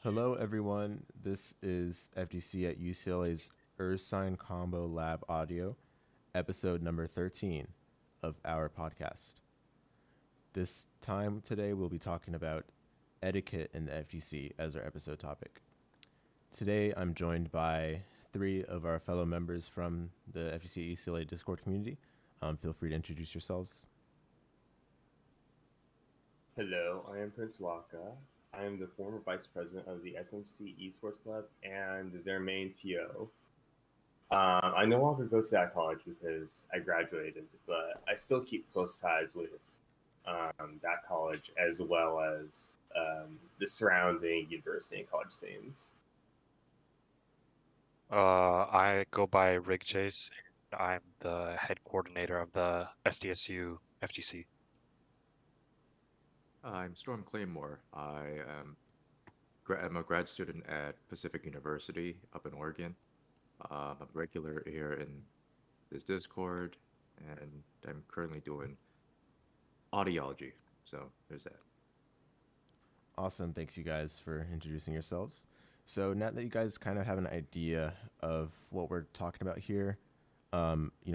Hello, everyone. This is FGC at UCLA's Ursine Combo Lab Audio, episode number 13 of our podcast. This time today, we'll be talking about etiquette in the FGC as our episode topic. Today, I'm joined by three of our fellow members from the FGC UCLA Discord community. Feel free to introduce yourselves. Hello, I am Prince Waka. I am the former vice president of the SMC Esports Club and their main TO. I no longer go to that college because I graduated, but I still keep close ties with that college as well as the surrounding university and college scenes. I go by Rig Chase. I'm the head coordinator of the SDSU FGC. I'm Storm Claymore. I'm a grad student at Pacific University up in Oregon. I'm a regular here in this Discord, and I'm currently doing audiology. So there's that. Awesome. Thanks, you guys, for introducing yourselves. So now that you guys kind of have an idea of what we're talking about here,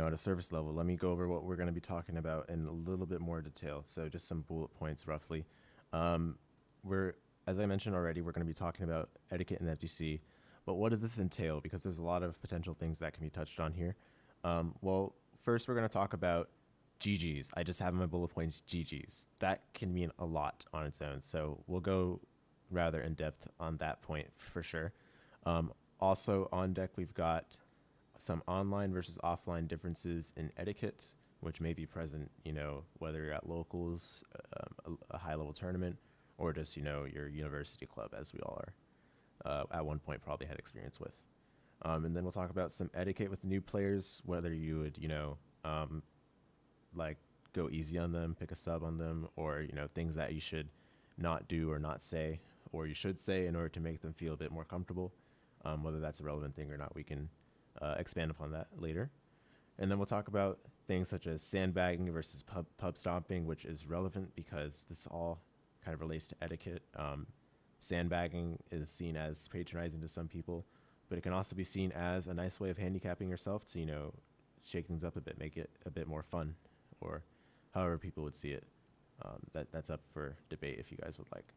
at a surface level, let me go over what we're going to be talking about in a little bit more detail. So just some bullet points, roughly. We're, as I mentioned already, we're going to be talking about etiquette in the FGC. But what does this entail? Because there's a lot of potential things that can be touched on here. Well, first we're going to talk about GGs. I just have in my bullet points GGs. That can mean a lot on its own. So we'll go rather in depth on that point for sure. Also on deck, we've got some online versus offline differences in etiquette, which may be present, whether you're at locals, a high level tournament, or just, your university club, as we all are at one point probably had experience with. And then we'll talk about some etiquette with new players, whether you would, like go easy on them, pick a sub on them, or things that you should not do or not say, or you should say in order to make them feel a bit more comfortable. Whether that's a relevant thing or not, we can expand upon that later. And then we'll talk about things such as sandbagging versus pub stomping, which is relevant because this all kind of relates to etiquette. Sandbagging is seen as patronizing to some people, but it can also be seen as a nice way of handicapping yourself to, shake things up a bit, make it a bit more fun, or however people would see it. That's up for debate if you guys would like.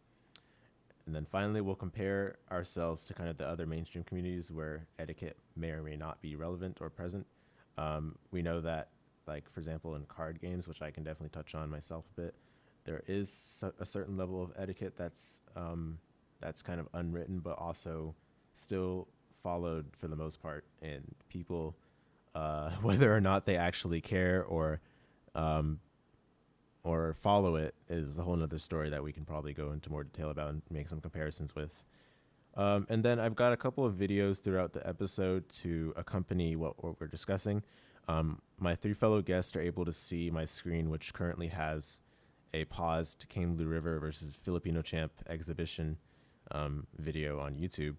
And then finally, we'll compare ourselves to kind of the other mainstream communities where etiquette may or may not be relevant or present. We know that, like, for example, in card games, which I can definitely touch on myself a bit, there is a certain level of etiquette that's kind of unwritten, but also still followed for the most part. And people, whether or not they actually care or follow it is a whole nother story that we can probably go into more detail about and make some comparisons with. And then I've got a couple of videos throughout the episode to accompany what we're discussing. My three fellow guests are able to see my screen, which currently has a paused King Blue River versus Filipino Champ exhibition video on YouTube.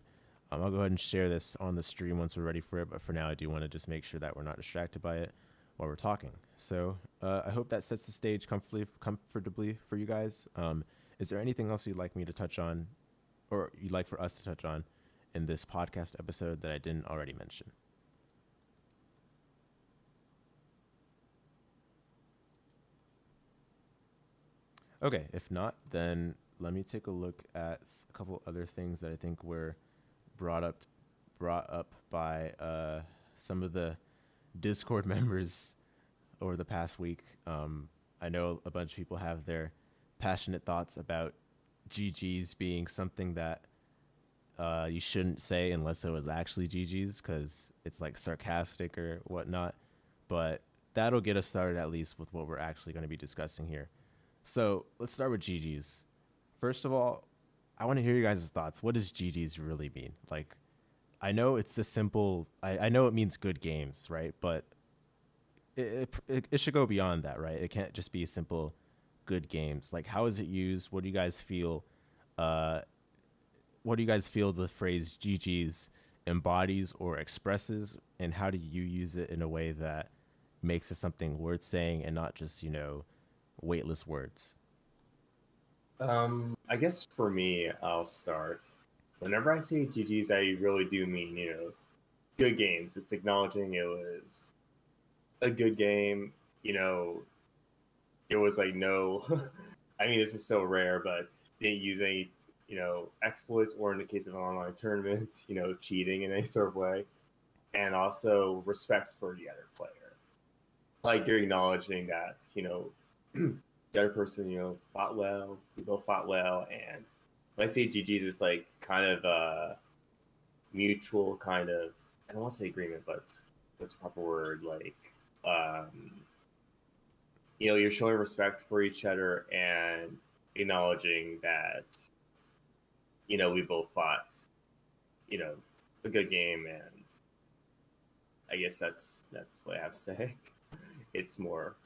I'll go ahead and share this on the stream once we're ready for it, but for now I do want to just make sure that we're not distracted by it while we're talking. So I hope that sets the stage comfortably for you guys. Is there anything else you'd like me to touch on, or you'd like for us to touch on in this podcast episode that I didn't already mention? Okay, if not, then let me take a look at a couple other things that I think were brought up by some of the Discord members over the past week. I know a bunch of people have their passionate thoughts about GGs being something that you shouldn't say unless it was actually GGs because it's like sarcastic or whatnot. But that'll get us started at least with what we're actually going to be discussing here. So let's start with GGs. First of all, I want to hear you guys' thoughts. What does GGs really mean? Like, I know it's a simple, I know it means good games, right? But it should go beyond that, right? It can't just be simple good games. Like, how is it used? What do you guys feel? What do you guys feel the phrase GGs embodies or expresses? And how do you use it in a way that makes it something worth saying and not just, weightless words? I guess for me, I'll start. whenever I say GG's, I really do mean, good games. It's acknowledging it was a good game. It was like no, I mean, this is so rare, but didn't use any, exploits or in the case of an online tournament, cheating in any sort of way. And also respect for the other player. Like you're acknowledging that, the other person, fought well, we both fought well. And when I say GG's, it's like kind of a mutual kind of, I don't want to say agreement, but what's the proper word? Like, you're showing respect for each other and acknowledging that, we both fought, a good game. And I guess that's what I have to say. It's more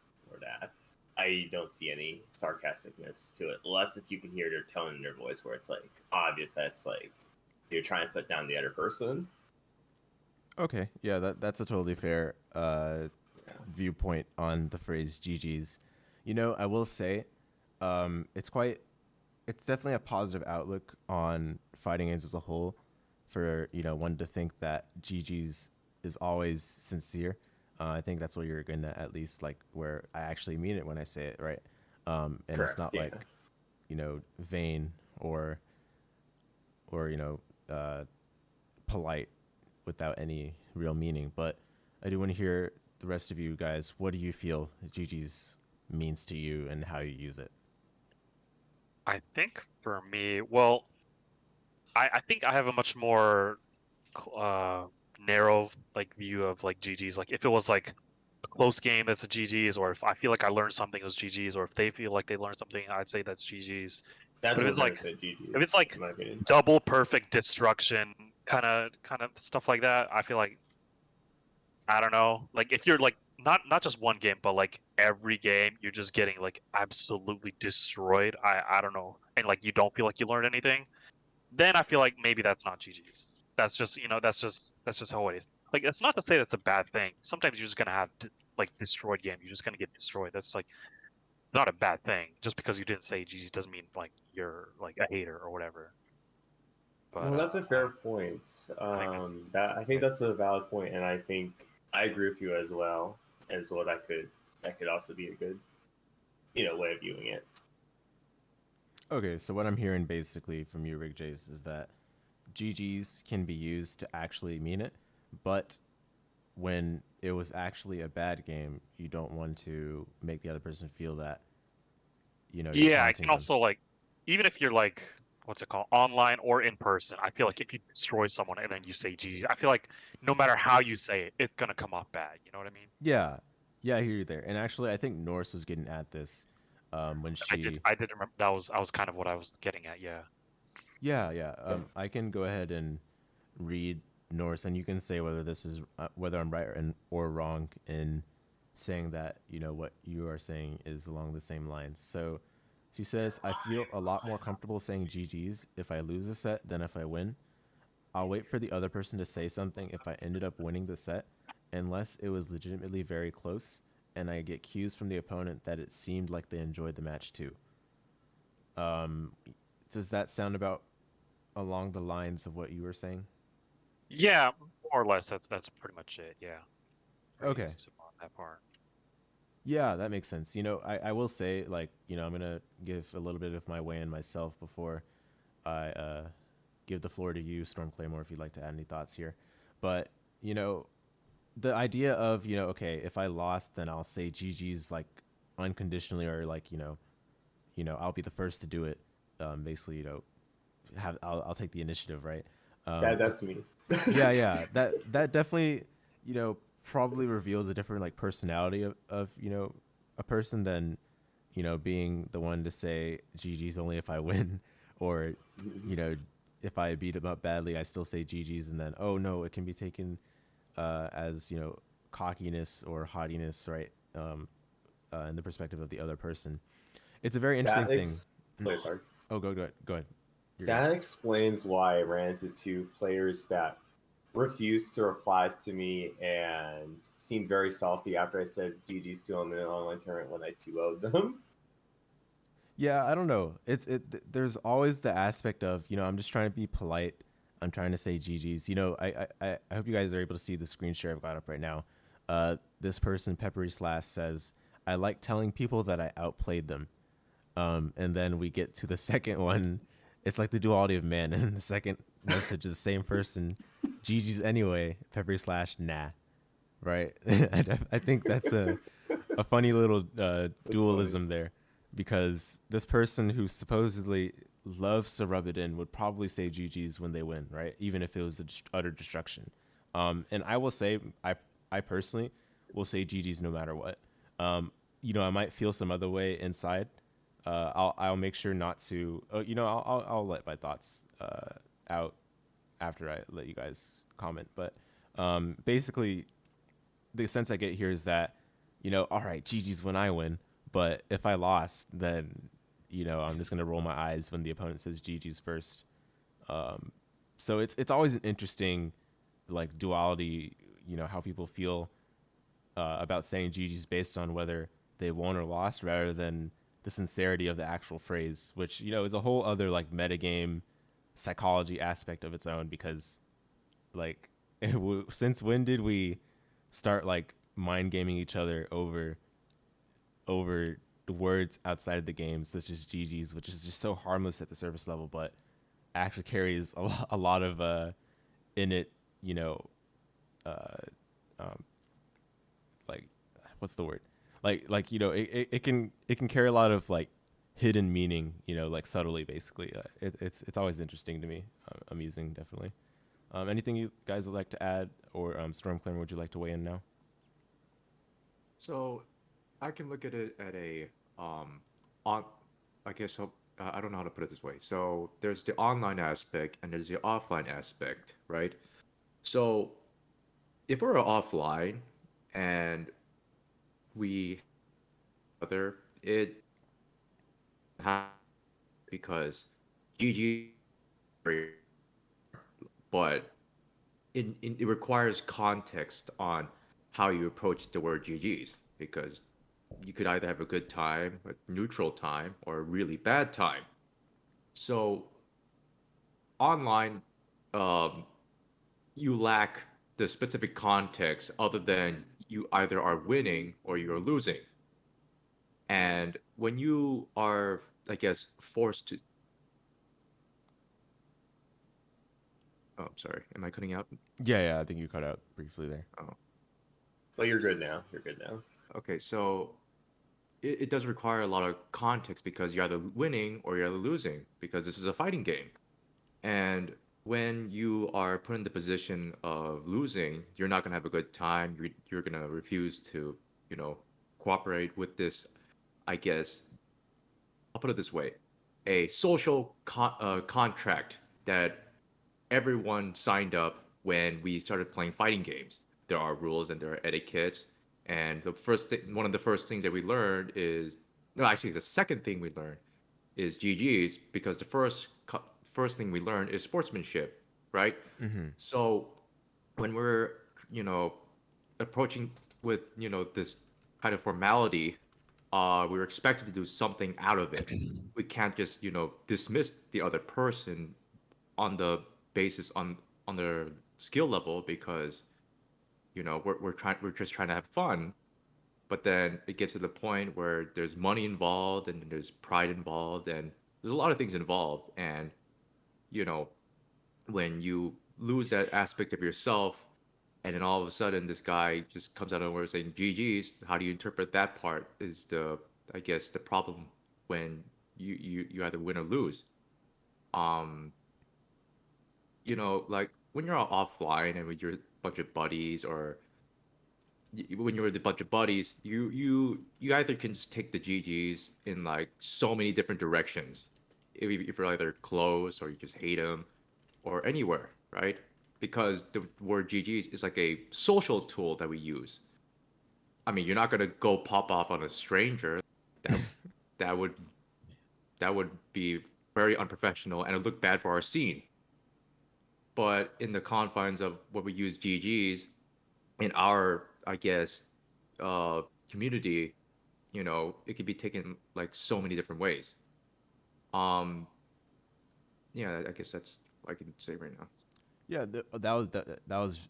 that I don't see any sarcasticness to it, unless if you can hear their tone in their voice, where it's like obvious that it's like you're trying to put down the other person. Okay, yeah, that's a totally fair viewpoint on the phrase GG's. I will say, it's definitely a positive outlook on fighting games as a whole. For one to think that GG's is always sincere. I think that's what you're gonna at least like where I actually mean it when I say it, right? And Correct, it's not yeah. like vain or polite without any real meaning. But I do want to hear the rest of you guys. What do you feel GG's means to you and how you use it? I think for me, well, I think I have a much more narrow like view of like GG's. Like if it was like a close game, that's a GG's, or if I feel like I learned something, it was GG's, or if they feel like they learned something, I'd say that's GG's. That's But what I said GG's. if it's like in my opinion. double perfect destruction, kind of stuff like that, I feel like I don't know. Like if you're like not just one game, but like every game, you're just getting like absolutely destroyed. I don't know, and like you don't feel like you learned anything. Then I feel like maybe that's not GG's. That's just that's just how it is. Like it's not to say that's a bad thing. Sometimes you're just gonna have like destroyed game. You're just gonna get destroyed. That's like not a bad thing. Just because you didn't say GG doesn't mean like you're like a hater or whatever. But No, that's a fair point. I think that's a valid point, and I think I agree with you as well. As well, that could also be a good, way of viewing it. Okay, so what I'm hearing basically from you, Rig Jace, is that GG's can be used to actually mean it, but when it was actually a bad game, you don't want to make the other person feel that, you're yeah, I taunting can them. also like even if you're like what's it called online or in person, I feel like if you destroy someone and then you say GG, I feel like no matter how you say it, it's gonna come off bad. You know what I mean? Yeah, yeah, I hear you there. And actually, I think Norse was getting at this when she. I did remember that was kind of what I was getting at. Yeah. Yeah, yeah. I can go ahead and read Norse, and you can say whether this is whether I'm right or wrong in saying that what you are saying is along the same lines. So she says, "I feel a lot more comfortable saying GG's if I lose a set than if I win. I'll wait for the other person to say something if I ended up winning the set, unless it was legitimately very close, and I get cues from the opponent that it seemed like they enjoyed the match too." Um, does that sound about along the lines of what you were saying? Yeah, more or less. That's pretty much it. Yeah. Pretty Okay. similar on that part. Yeah, that makes sense. I will say, like, I'm going to give a little bit of my way in myself before I give the floor to you, Storm Claymore, if you'd like to add any thoughts here. But, the idea of, okay, if I lost, then I'll say GG's, like, unconditionally, or, like, I'll be the first to do it. Basically, I'll take the initiative, right? That's me. yeah. That definitely, probably reveals a different like personality of a person than being the one to say GG's only if I win, or if I beat him up badly, I still say GG's, and then oh no, it can be taken as cockiness or haughtiness, right? In the perspective of the other person, it's a very interesting thing. Sorry. Oh, go ahead. You're That good. explains why I ran into two players that refused to reply to me and seemed very salty after I said GG's to them in an online tournament when I 2-0'd them. Yeah, I don't know. There's always the aspect of I'm just trying to be polite, I'm trying to say GG's. You know, I hope you guys are able to see the screen share I've got up right now. This person, Peppery Slash, says, I like telling people that I outplayed them. And then we get to the second one. It's like the duality of man. And the second message is the same person. GG's anyway. Peppery Slash, nah. Right? I think that's a funny little dualism there, because this person who supposedly loves to rub it in would probably say GG's when they win, right? Even if it was utter destruction. And I will say, I personally will say GG's no matter what. You know, I might feel some other way inside. I'll make sure not to. You know, I'll let my thoughts out after I let you guys comment. But basically, the sense I get here is that, you know, all right, GG's when I win, but if I lost, then, you know, I'm just gonna roll my eyes when the opponent says GG's first. So it's always an interesting, like, duality. You know, how people feel about saying GG's based on whether they won or lost, rather than the sincerity of the actual phrase, which, you know, is a whole other, like, metagame psychology aspect of its own. Because, like, since when did we start, like, mind gaming each other over the words outside the game, such as GG's, which is just so harmless at the surface level, but actually carries a lot of in it, you know, like, what's the word? Like, you know, it can carry a lot of, like, hidden meaning, you know, like, subtly, basically. It's always interesting to me, amusing, definitely. Anything you guys would like to add, or Stormclair, would you like to weigh in now? So I can look at it at a on I guess I don't know how to put it this way. So there's the online aspect and there's the offline aspect, right? So if we're offline and we other it because GG, but it requires context on how you approach the word GG's, because you could either have a good time, a neutral time, or a really bad time. So online, um, you lack the specific context other than you either are winning or you're losing. And when you are, I guess, forced to, oh, I'm sorry, am I cutting out? Yeah, I think you cut out briefly there. Oh, But you're good now. You're good now. okay. So it does require a lot of context because you're either winning or you're either losing, because this is a fighting game. And when you are put in the position of losing, you're not going to have a good time. You're going to refuse to, you know, cooperate with this, I guess. I'll put it this way: a social contract that everyone signed up when we started playing fighting games. There are rules and there are etiquettes. And one of the first things that we learned is, no, actually, the second thing we learned is GG's, because the first thing we learned is sportsmanship, right? Mm-hmm. So when we're, you know, approaching with, you know, this kind of formality, we're expected to do something out of it. We can't just, you know, dismiss the other person on the basis on their skill level, because, you know, we're just trying to have fun. But then it gets to the point where there's money involved and there's pride involved and there's a lot of things involved. And, you know, when you lose that aspect of yourself, and then all of a sudden this guy just comes out of nowhere saying GG's, how do you interpret that part is I guess the problem when you either win or lose. Um, you know, like when you're offline and with your bunch of buddies, or when you're with a bunch of buddies, you either can just take the GGs in like so many different directions. If you're either close or you just hate them, or anywhere, right? Because the word GGs is like a social tool that we use. I mean, you're not gonna go pop off on a stranger. That that would that would be very unprofessional and it would look bad for our scene. But in the confines of what we use GGs in our, I guess, community, you know, it could be taken like so many different ways. Um, yeah, I guess that's what I can say right now. Yeah, that was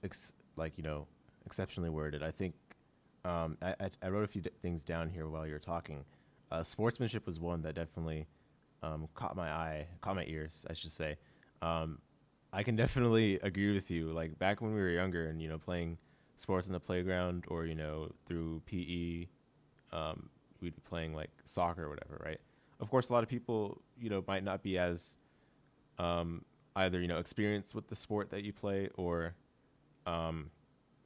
like exceptionally worded. I think I wrote a few things down here while you were talking. Sportsmanship was one that definitely caught my eye, caught my ears, I should say. Um, I can definitely agree with you. Like back when we were younger and playing sports in the playground or through PE, we'd be playing like soccer or whatever, right? Of course, a lot of people might not be as either experienced with the sport that you play um,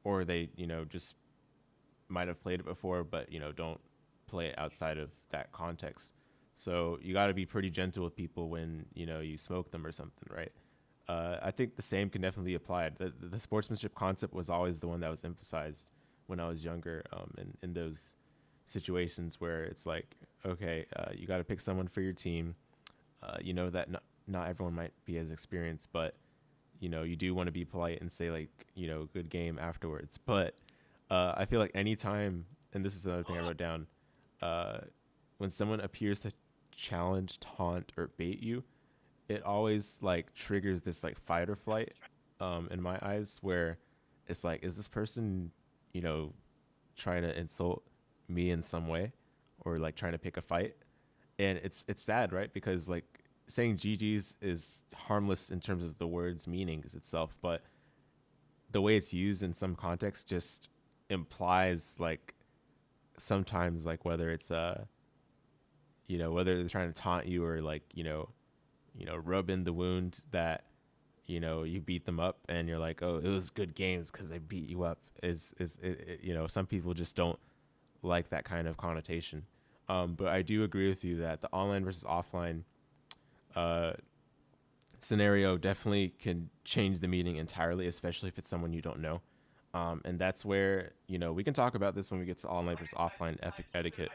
or they just might have played it before, but don't play it outside of that context. So you got to be pretty gentle with people when you smoke them or something, right? I think the same can definitely be applied. The sportsmanship concept was always the one that was emphasized when I was younger, in those situations where it's like, okay, you got to pick someone for your team. That not everyone might be as experienced, but you do want to be polite and say like, good game afterwards. But I feel like anytime, and this is another thing I wrote down, uh, when someone appears to challenge, taunt, or bait you, it always like triggers this like fight or flight, in my eyes, where it's like, is this person, you know, trying to insult me in some way, or like trying to pick a fight? And it's sad, right? Because like saying GG's is harmless in terms of the word's meanings itself, but the way it's used in some contexts just implies like sometimes like whether it's whether they're trying to taunt you or like rub in the wound that you beat them up and you're like, oh, it was good games because I beat you up, some people just don't like that kind of connotation. But I do agree with you that the online versus offline uh, scenario definitely can change the meaning entirely, especially if it's someone you don't know. And that's where, we can talk about this when we get to online versus offline etiquette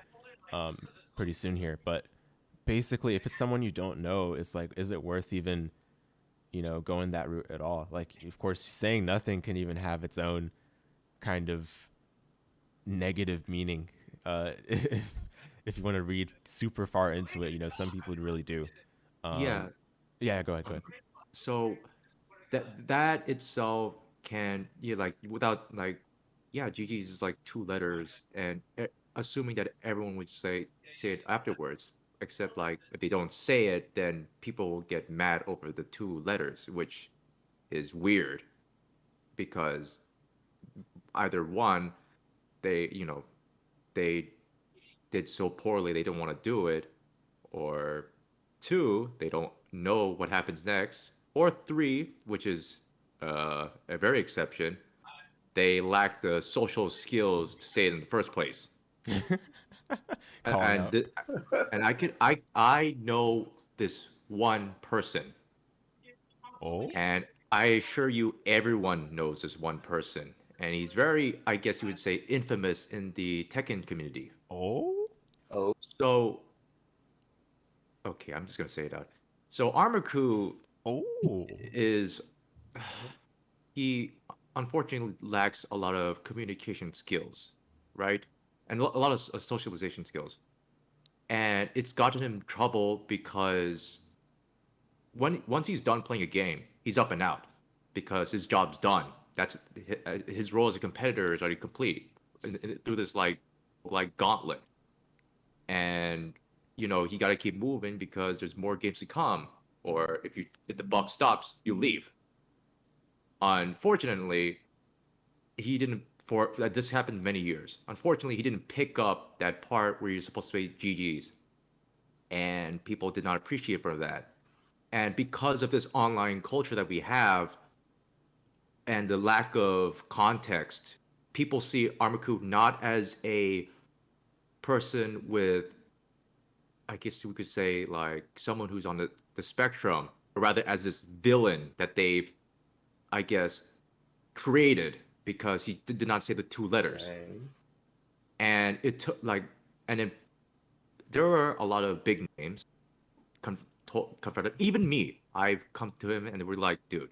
um, pretty soon here. But basically, if it's someone you don't know, it's like, is it worth even, going that route at all? Like, of course, saying nothing can even have its own kind of negative meaning. If you want to read super far into it, some people really do. Yeah. Yeah, go ahead, go Um, ahead. so that itself can, yeah, like without like, yeah, GG's is like two letters, and assuming that everyone would say it afterwards, except like if they don't say it, then people will get mad over the two letters, which is weird because either one, they did so poorly they don't want to do it, or two, they don't know what happens next, or three, which is a very exception, they lack the social skills to say it in the first place. And Calling and, out. th- and I know this one person, Oh, and I assure you, everyone knows this one person, and he's very, I guess you would say, infamous in the Tekken community. oh, Oh, So, okay, I'm just gonna say it out. So Armaku oh. is he unfortunately lacks a lot of communication skills, right? And a lot of socialization skills. And it's gotten him trouble because once he's done playing a game, he's up and out because his job's done. That's his role as a competitor is already complete through this like gauntlet. And he got to keep moving because there's more games to come. Or if the buck stops, you leave. Unfortunately, he didn't. For this happened many years. Unfortunately, he didn't pick up that part where you're supposed to say GGs, and people did not appreciate for that. And because of this online culture that we have and the lack of context, people see Armaku not as a person with, I guess we could say, like someone who's on the spectrum, or rather as this villain that they've, I guess, created because he did not say the two letters. dang. And it took like, and then there were a lot of big names confronted. Even me, I've come to him and we're like, dude,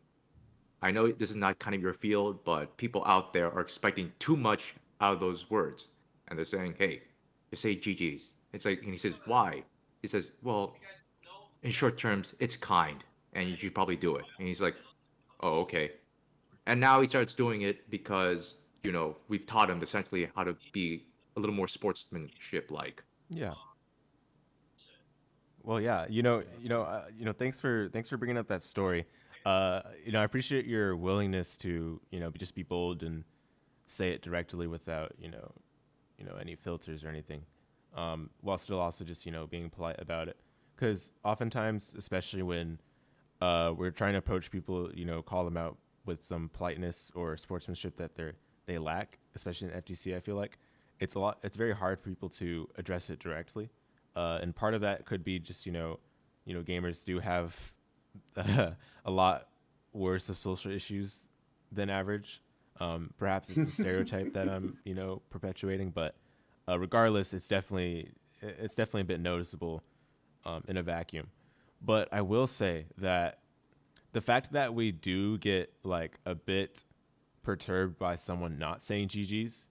I know this is not kind of your field, but people out there are expecting too much out of those words, and they're saying, hey, you say GGs. It's like, and he says, why? He says, well, in short terms, it's kind, and you should probably do it. And he's like, Oh, okay. And now he starts doing it because, we've taught him essentially how to be a little more sportsmanship like. Yeah. Well, yeah, thanks for bringing up that story. I appreciate your willingness to, just be bold and say it directly without, any filters or anything, while still also just, being polite about it. Because oftentimes, especially when we're trying to approach people, call them out with some politeness or sportsmanship that they lack, especially in FGC. I feel like it's very hard for people to address it directly. And part of that could be just, gamers do have a lot worse of social issues than average. Perhaps it's a stereotype that I'm, perpetuating, but regardless, it's definitely a bit noticeable in a vacuum. But I will say that the fact that we do get like a bit perturbed by someone not saying GG's,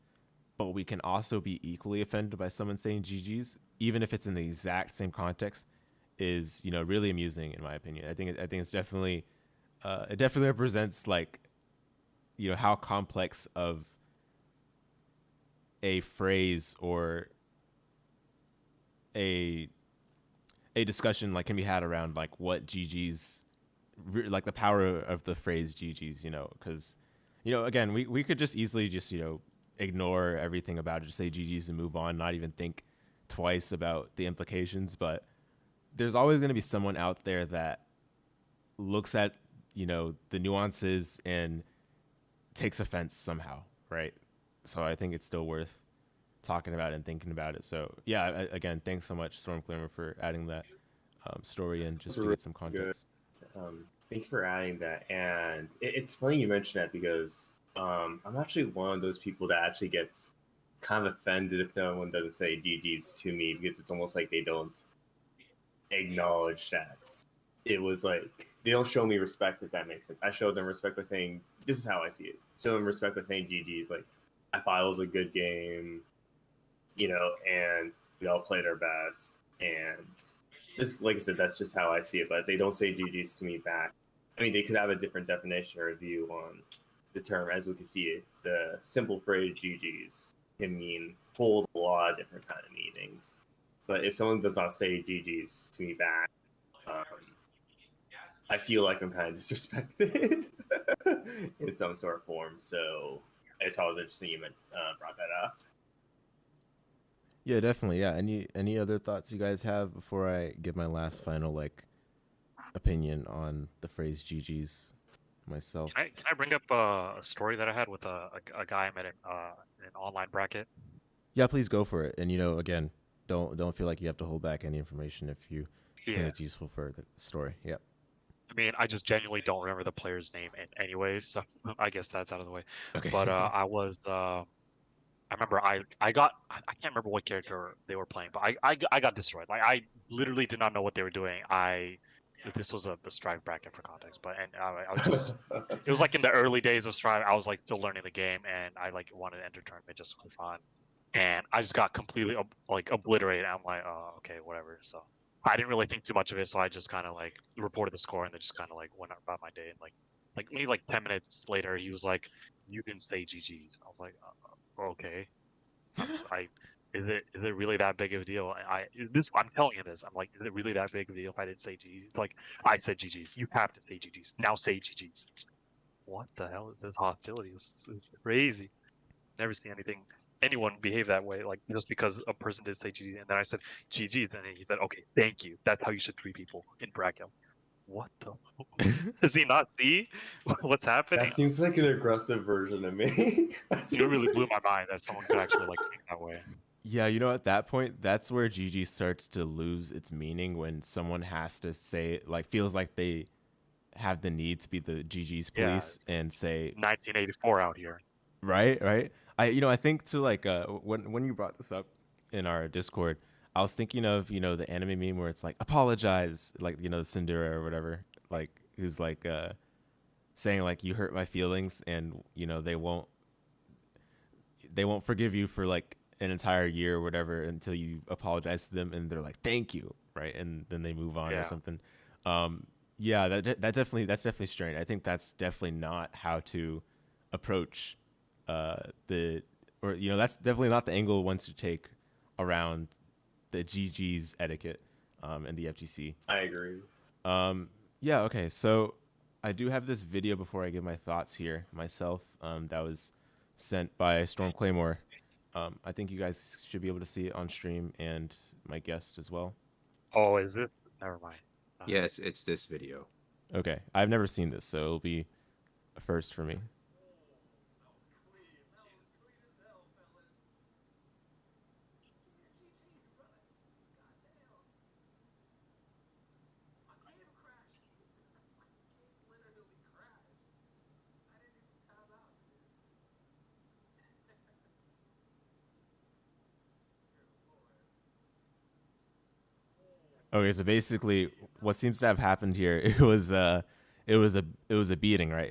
but we can also be equally offended by someone saying GG's, even if it's in the exact same context, is really amusing in my opinion. I think it's definitely it definitely represents like how complex of a phrase or a discussion like can be had around like what GG's, like the power of the phrase GG's, because again we could just easily just ignore everything about it, just say GG's and move on, not even think twice about the implications. But there's always going to be someone out there that looks at the nuances and takes offense somehow, right? So I think it's still worth talking about and thinking about it. So yeah, again, thanks so much, Stormclimber, for adding that story and just to get some context. Thank you for adding that. And it's funny you mentioned that because I'm actually one of those people that actually gets kind of offended if no one doesn't say GG's to me, because it's almost like they don't acknowledge that it was like they don't show me respect, if that makes sense. I showed them respect by saying this is how I see it. Show them respect by saying GG's. Like I thought it was a good game, and we all played our best. And this, like I said, that's just how I see it. But they don't say GG's to me back. I mean, they could have a different definition or view on the term. As we can see it, the simple phrase GG's can hold a lot of different kind of meanings. But if someone does not say GG's to me back, I feel like I'm kind of disrespected in some sort of form. So I thought it was interesting you brought that up. Yeah, definitely. Yeah. Any other thoughts you guys have before I give my last final opinion on the phrase GG's myself? Can I bring up a story that I had with a guy I met in an online bracket? Yeah, please go for it. And again, don't feel like you have to hold back any information if you think it's useful for the story. Yeah. I mean, I just genuinely don't remember the player's name anyways, so I guess that's out of the way. Okay. But I remember I can't remember what character they were playing, but I got destroyed. Like I literally did not know what they were doing. This was a Strive bracket for context, but I was just it was like in the early days of Strive. I was like still learning the game, and I like wanted to enter tournament just for fun, and I just got completely obliterated. I'm like, oh, okay, whatever. So I didn't really think too much of it, so I just kind of like reported the score and then just kind of like went about my day. And like maybe like 10 minutes later, he was like, "You didn't say GG's." I was like, okay. Is it really that big of a deal? I'm telling you this. I'm like, is it really that big of a deal if I didn't say GG's? Like, I said GG's. You have to say GG's. Now say GG's. What the hell is this hostility? It's crazy. Never seen anyone behave that way. Like just because a person did say GG's, and then I said GG's, and then he said, okay, thank you. That's how you should treat people in bracket. What the? Does he not see what's happening? That seems like an aggressive version of me. It really blew my mind that someone could actually like think that way. Yeah, at that point, that's where GG starts to lose its meaning, when someone has to say, like, feels like they have the need to be the GG's police and say 1984 out here. Right. I think to when you brought this up in our Discord, I was thinking of, the anime meme where it's like, apologize, like, the Cinderella or whatever, like, who's like saying like, you hurt my feelings, and they won't forgive you for like an entire year or whatever until you apologize to them, and they're like, thank you, right? And then they move on or something. Yeah, that's definitely strange. I think that's definitely not how to approach the or that's definitely not the angle one to take around the GG's etiquette and the FGC. I agree. Yeah, okay. So I do have this video before I give my thoughts here myself that was sent by Storm Claymore. I think you guys should be able to see it on stream and my guest as well. Oh, is it? Never mind. Yes, it's this video. Okay. I've never seen this, so it'll be a first for me. Okay, so basically, what seems to have happened here, it was a beating, right?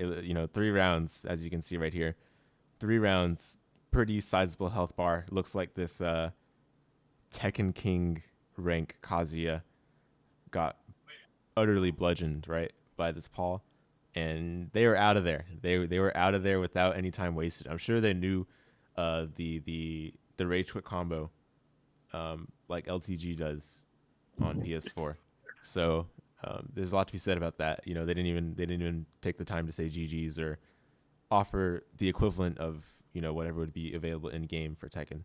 3 rounds, as you can see right here, 3 rounds, pretty sizable health bar. Looks like this Tekken King rank Kazuya got utterly bludgeoned, right, by this Paul, and they were out of there. They were out of there without any time wasted. I'm sure they knew the rage quit combo, like LTG does on PS4. So there's a lot to be said about that. They didn't even take the time to say GGs or offer the equivalent of whatever would be available in game for Tekken.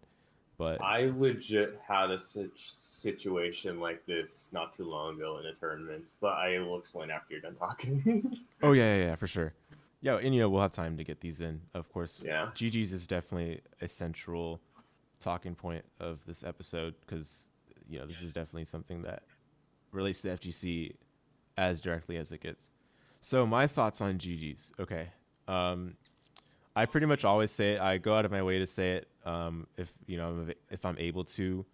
But I legit had a situation like this not too long ago in a tournament, but I will explain after you're done talking. oh yeah, for sure. Yeah, and we'll have time to get these in, of course. Yeah. GGs is definitely a central talking point of this episode because this is definitely something that relates to FGC as directly as it gets. So my thoughts on GGs. Okay. I pretty much always say it. I go out of my way to say it if I'm able to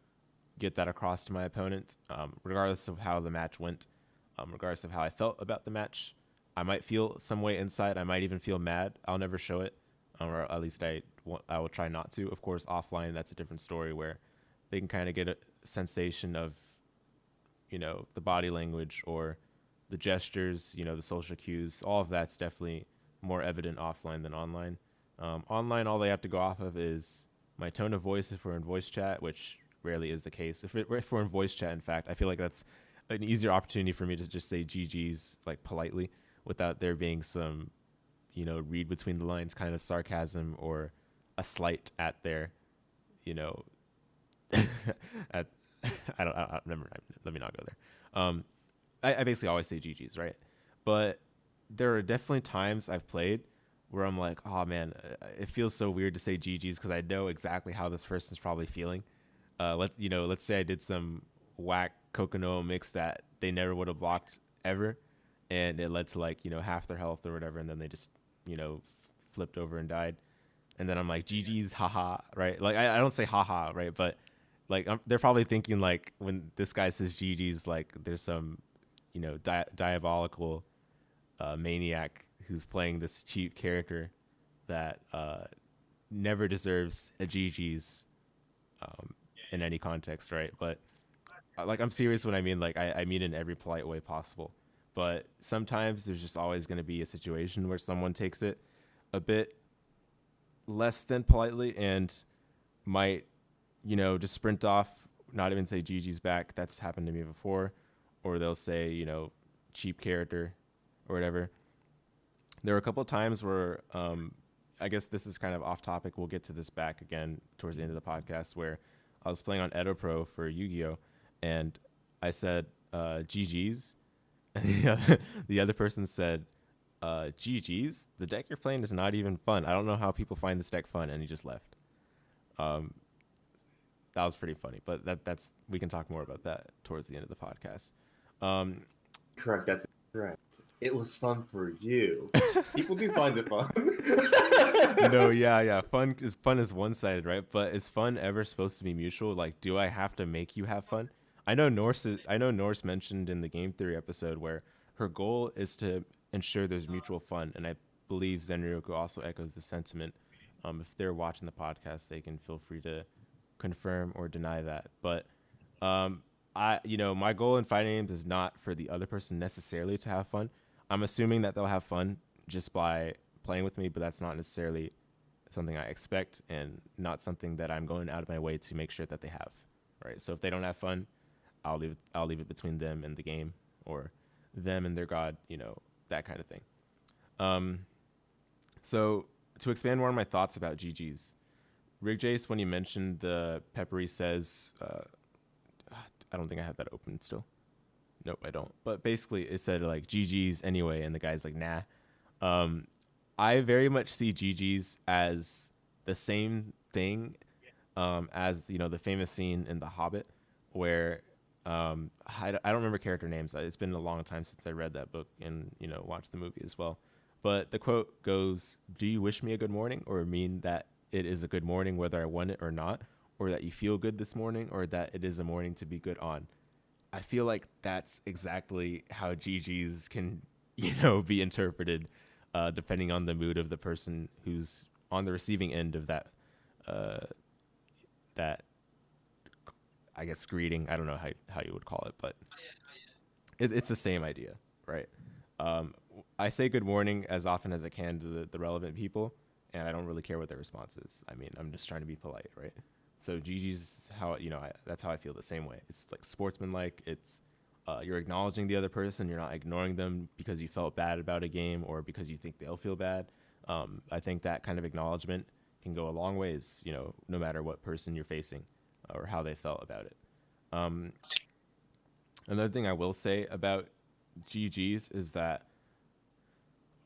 get that across to my opponent, regardless of how the match went, regardless of how I felt about the match. I might feel some way inside. I might even feel mad. I'll never show it, or at least I will try not to. Of course, offline, that's a different story where they can kind of get a sensation of, the body language or the gestures, the social cues. All of that's definitely more evident offline than online. Online, all they have to go off of is my tone of voice if we're in voice chat, which rarely is the case. If we're in voice chat, in fact, I feel like that's an easier opportunity for me to just say GGs like politely without there being some, read between the lines kind of sarcasm or a slight at their, at I don't remember. Let me not go there. I basically always say GGs, right? But there are definitely times I've played where I'm like, oh man, it feels so weird to say GGs because I know exactly how this person's probably feeling. Let's say I did some whack Kokono mix that they never would have blocked ever, and it led to half their health or whatever, and then they just flipped over and died, and then I'm like GGs, haha, right? Like I don't say haha, right? But they're probably thinking when this guy says GGs, there's some diabolical maniac who's playing this cheap character that never deserves a GG's in any context, right? But I'm serious when I mean I mean in every polite way possible. But sometimes there's just always going to be a situation where someone takes it a bit less than politely and might just sprint off, not even say GG's back. That's happened to me before. Or they'll say cheap character or whatever. There were a couple of times where I guess this is kind of off topic. We'll get to this back again towards the end of the podcast where I was playing on Edo Pro for Yu-Gi-Oh! And I said GG's. And the other person said GG's. The deck you're playing is not even fun. I don't know how people find this deck fun. And he just left. That was pretty funny. But that's we can talk more about that towards the end of the podcast. Correct. That's correct. It was fun for you. People do find it fun. No, yeah. Fun is one-sided, right? But is fun ever supposed to be mutual? Like, do I have to make you have fun? I know Norse mentioned in the game theory episode where her goal is to ensure there's mutual fun, and I believe Zenryoku also echoes the sentiment. If they're watching the podcast, they can feel free to confirm or deny that. But my goal in fighting games is not for the other person necessarily to have fun. I'm assuming that they'll have fun just by playing with me, but that's not necessarily something I expect and not something that I'm going out of my way to make sure that they have, right? So if they don't have fun, I'll leave it between them and the game, or them and their god, that kind of thing. So to expand more on my thoughts about GGs, Rig Jace, when you mentioned the Peppery says, I don't think I have that open still. Nope, I don't. But basically it said like GGs anyway, and the guy's like, nah. I very much see GGs as the same thing as, the famous scene in The Hobbit where I don't remember character names. It's been a long time since I read that book and, watched the movie as well. But the quote goes, do you wish me a good morning, or mean that it is a good morning whether I want it or not, or that you feel good this morning, or that it is a morning to be good on? I feel like that's exactly how GGs can, be interpreted depending on the mood of the person who's on the receiving end of that, I guess, greeting. I don't know how you would call it, but it's the same idea, right? I say good morning as often as I can to the relevant people, and I don't really care what their response is. I mean, I'm just trying to be polite, right? So GG's how, that's how I feel the same way. It's like sportsmanlike. It's you're acknowledging the other person. You're not ignoring them because you felt bad about a game or because you think they'll feel bad. I think that kind of acknowledgement can go a long ways, no matter what person you're facing or how they felt about it. Another thing I will say about GGs is that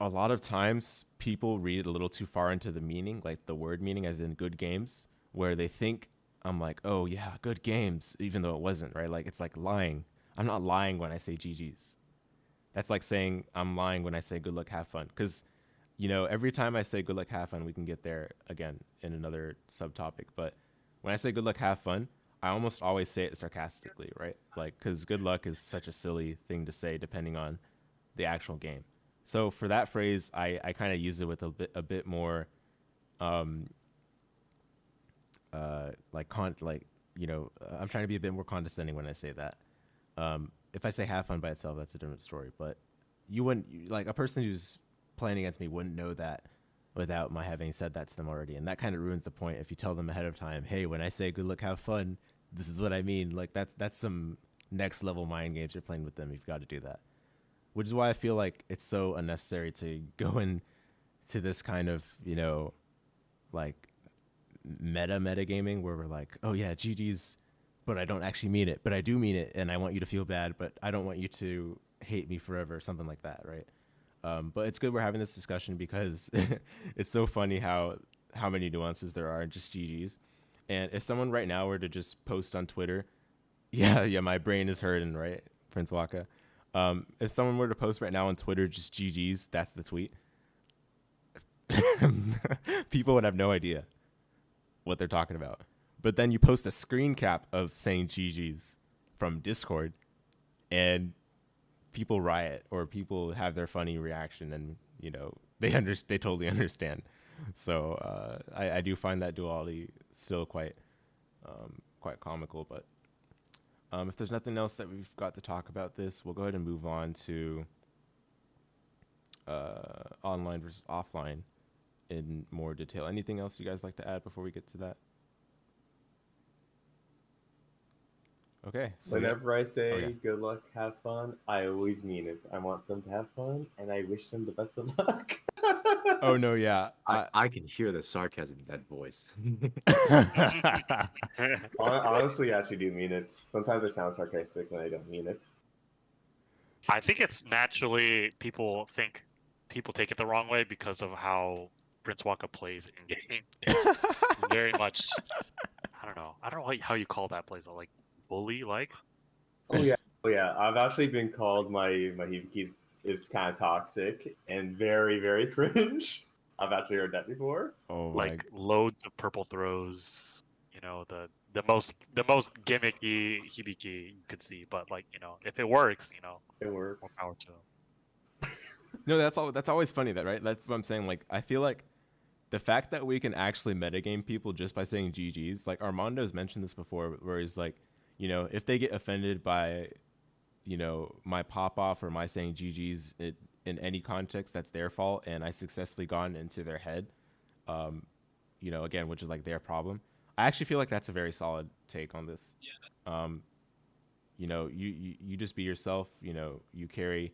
a lot of times people read a little too far into the meaning, like the word meaning as in good games, where they think I'm like, oh yeah, good games, even though it wasn't, right? Like it's like lying. I'm not lying when I say GGs. That's like saying I'm lying when I say good luck, have fun. Because, every time I say good luck, have fun, we can get there again in another subtopic. But when I say good luck, have fun, I almost always say it sarcastically, right? Like, because good luck is such a silly thing to say depending on the actual game. So for that phrase, I kind of use it with a bit more, I'm trying to be a bit more condescending when I say that. If I say have fun by itself, that's a different story. But you wouldn't, like, a person who's playing against me wouldn't know that without my having said that to them already. And that kind of ruins the point if you tell them ahead of time, hey, when I say good luck, have fun, this is what I mean. Like that's some next level mind games you're playing with them. You've got to do that. Which is why I feel like it's so unnecessary to go into this kind of, like meta gaming where we're like, oh yeah, GG's, but I don't actually mean it, but I do mean it, and I want you to feel bad, but I don't want you to hate me forever, something like that, right? But it's good we're having this discussion because it's so funny how many nuances there are in just GG's. And if someone right now were to just post on Twitter, yeah, my brain is hurting, right, Prince Waka? If someone were to post right now on Twitter just GG's, that's the tweet, people would have no idea what they're talking about. But then you post a screen cap of saying GG's from Discord, and people riot, or people have their funny reaction, and they totally understand. So I do find that duality still quite comical. But if there's nothing else that we've got to talk about this, we'll go ahead and move on to online versus offline in more detail. Anything else you guys like to add before we get to that? Okay. So whenever I say good luck, have fun, I always mean it. I want them to have fun, and I wish them the best of luck. Oh no, yeah. I can hear the sarcasm in that voice. Honestly, I actually do mean it. Sometimes I sound sarcastic when I don't mean it. I think it's naturally people take it the wrong way because of how Prince Waka plays in game. It's very much, I don't know how you call that plays, like bully like. Oh yeah. I've actually been called my hibiki is kind of toxic and very, very cringe. I've actually heard that before. Oh, like loads of purple throws. The most gimmicky hibiki you could see, but if it works, it works. More power to them. No, that's always funny, right? That's what I'm saying. Like, I feel like the fact that we can actually metagame people just by saying GG's, like Armando's mentioned this before, where he's like, you know, if they get offended by, you know, my pop off or my saying GG's in any context, that's their fault, and I successfully gone into their head, you know, again, which is like their problem. I actually feel like that's a very solid take on this. You know, you just be yourself. You know, you carry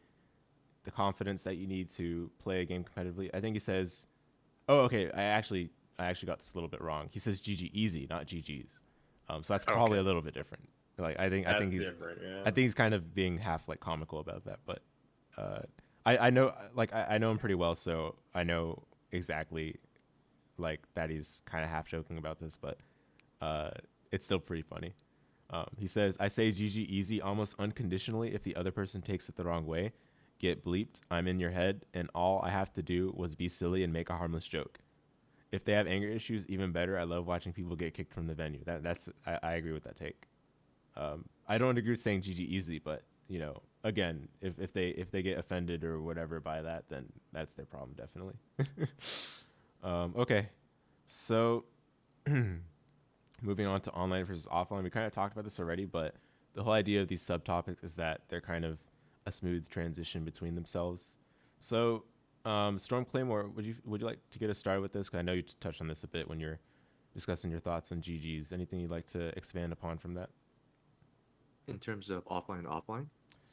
the confidence that you need to play a game competitively. I think he says, "Oh, okay." I actually got this a little bit wrong. He says GG easy, not GG's. So that's probably Okay. a little bit different. Like I think That's he's different. Yeah. I think he's kind of being half like comical about that. But I know like I know him pretty well, so I know exactly like that he's kind of half joking about this, but it's still pretty funny. He says, I say GG easy almost unconditionally if the other person takes it the wrong way. Get bleeped, I'm in your head, and all I have to do was be silly and make a harmless joke. If they have anger issues, even better. I love watching people get kicked from the venue. I agree with that take. I don't agree with saying GG easy, but you know, again, if they get offended or whatever by that, then that's their problem, definitely. Okay, so moving on to online versus offline, we kind of talked about this already, but the whole idea of these subtopics is that they're kind of a smooth transition between themselves. So, Storm Claymore, would you like to get us started with this? Because I know you touched on this a bit when you're discussing your thoughts on GGs. Anything you'd like to expand upon from that? In terms of offline and offline,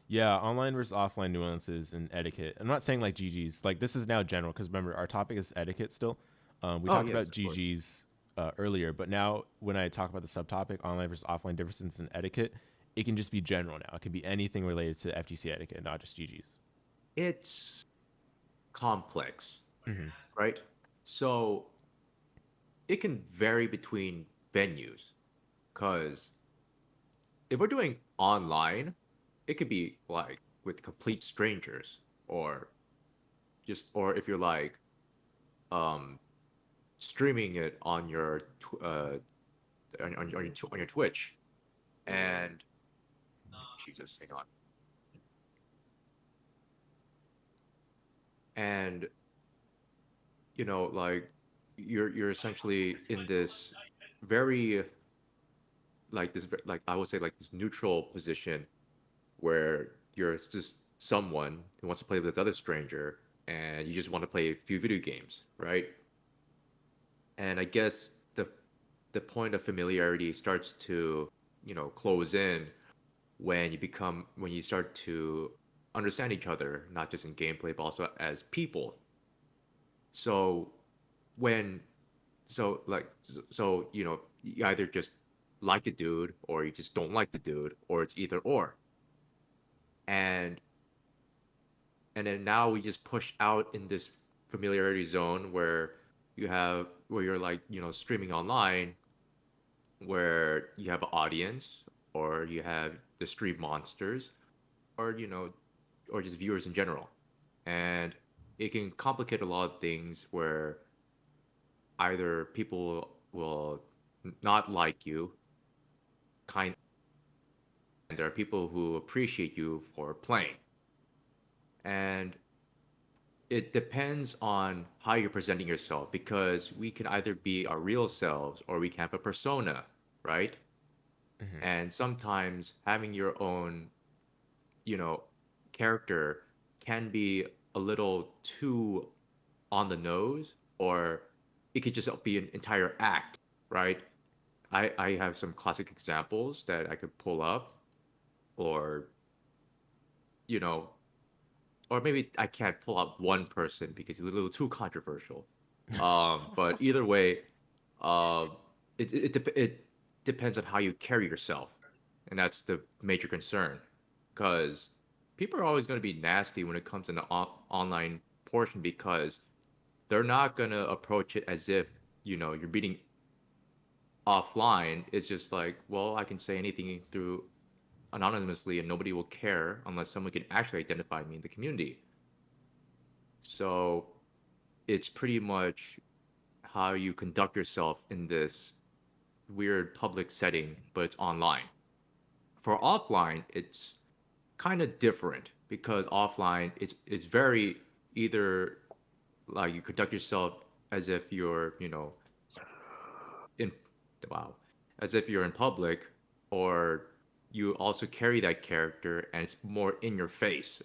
Yeah, online versus offline nuances and etiquette. I'm not saying like GGs. Like this is now general because remember our topic is etiquette still. We Oh, talked yes, about of course. GGs earlier, but now when I talk about the subtopic online versus offline differences in etiquette, it can just be general now. It can be anything related to FGC etiquette, not just GGs. It's complex, Mm-hmm. right? So it can vary between venues because if we're doing online, it could be like with complete strangers or or if you're like um streaming it on your on your Twitch and Jesus, hang on. And you know, like you're essentially in this very like I would say like this neutral position where you're just someone who wants to play with this other stranger and you just want to play a few video games, right? And I guess the point of familiarity starts to, you know, close in when you start to understand each other, not just in gameplay, but also as people. So when so you know, you either just like the dude or you just don't like the dude, or it's either or. And then now we just push out in this familiarity zone where you're like, you know, streaming online where you have an audience or you have the stream monsters or you know or just viewers in general. And it can complicate a lot of things where either people will not like you kind and there are people who appreciate you for playing. And it depends on how you're presenting yourself because we can either be our real selves or we can have a persona, right? Mm-hmm. And sometimes having your own, you know, character can be a little too on the nose, or it could just be an entire act, right? I have some classic examples that I could pull up, or, you know, or maybe I can't pull up one person because he's a little too controversial. But either way, uh, it depends on how you carry yourself, and that's the major concern, because people are always going to be nasty when it comes to the online portion because they're not going to approach it as if you know you're beating offline. It's just like, well, I can say anything through anonymously and nobody will care unless someone can actually identify me in the community. So it's pretty much how you conduct yourself in this weird public setting, but it's online. For offline, it's kind of different because offline it's very either like you conduct yourself as if you're, you know, in wow, as if you're in public, or you also carry that character, and it's more in your face.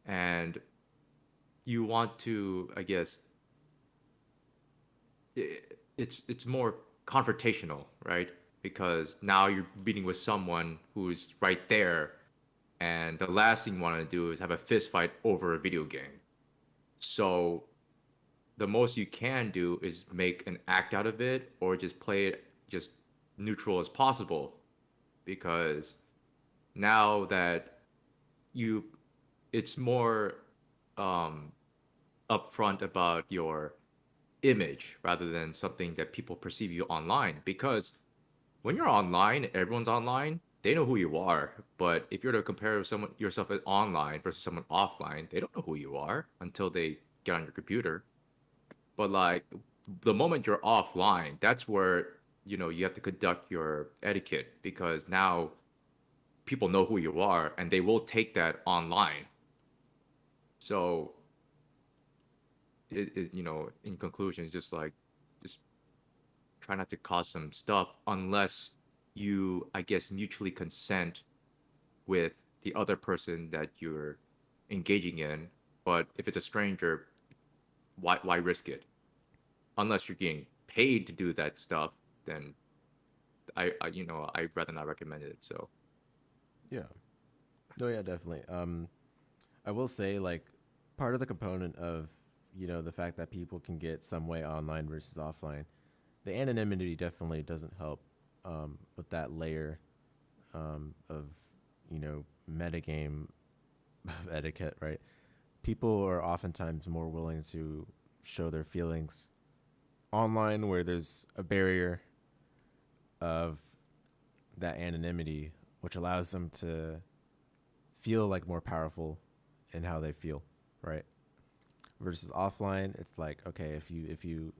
And you want to, I guess, it's more confrontational, right? Because now you're meeting with someone who's right there, and the last thing you want to do is have a fist fight over a video game. So the most you can do is make an act out of it, or just play it just neutral as possible, because now that you it's more um upfront about your image rather than something that people perceive you online, because when you're online, everyone's online, they know who you are. But if you're to compare someone yourself as online versus someone offline, they don't know who you are until they get on your computer. But like the moment you're offline, that's where you have to conduct your etiquette, because now people know who you are and they will take that online. So in conclusion, it's just like, just try not to cause some stuff unless you, I guess, mutually consent with the other person that you're engaging in. But if it's a stranger, why risk it? Unless you're getting paid to do that stuff, then I'd rather not recommend it. So Yeah. No, yeah, definitely. I will say, like, part of the component of, the fact that people can get some way online versus offline, the anonymity definitely doesn't help with that layer of, metagame of etiquette, right? People are oftentimes more willing to show their feelings online where there's a barrier of that anonymity, which allows them to feel like more powerful in how they feel, right? Versus offline, it's like, okay, if you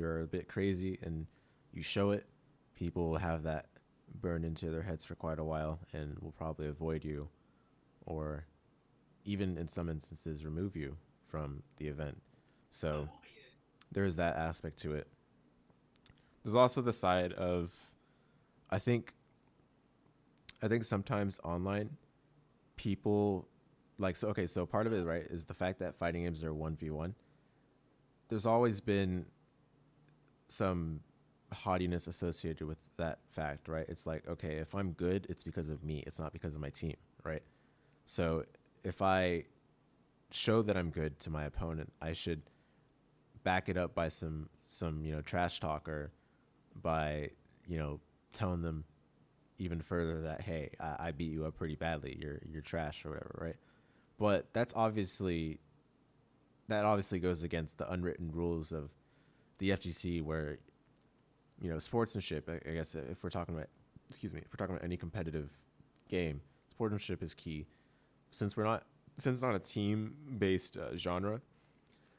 are a bit crazy and you show it, people will have that burned into their heads for quite a while and will probably avoid you, or even in some instances remove you from the event. So there's that aspect to it. There's also the side of, I think I think sometimes online people, like, so okay, so part of it, right, is the fact that fighting games are 1v1. There's always been some haughtiness associated with that fact, right? It's like, okay, if I'm good, it's because of me, it's not because of my team, right? So if I show that I'm good to my opponent, I should back it up by some trash talk, or by telling them even further that, hey, I beat you up pretty badly, you're trash or whatever, right? But that obviously goes against the unwritten rules of the FGC, where sportsmanship. I guess if we're talking about, if we're talking about any competitive game, sportsmanship is key. Since it's not a team based genre,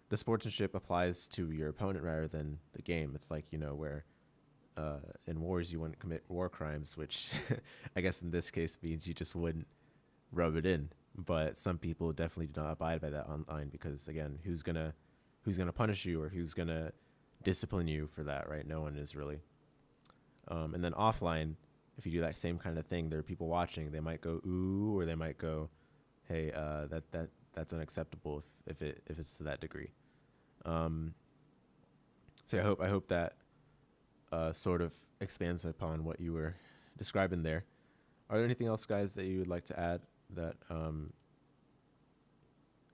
the sportsmanship applies to your opponent rather than the game. It's like, where in wars you wouldn't commit war crimes, which I guess in this case means you just wouldn't rub it in. But some people definitely do not abide by that online, because again, who's gonna punish you, or who's gonna discipline you for that, right? No one is really. And then offline, if you do that same kind of thing, there are people watching. They might go ooh, or they might go, hey, that's unacceptable if it's to that degree. So I hope that sort of expands upon what you were describing there. Are there anything else, guys, that you would like to add? That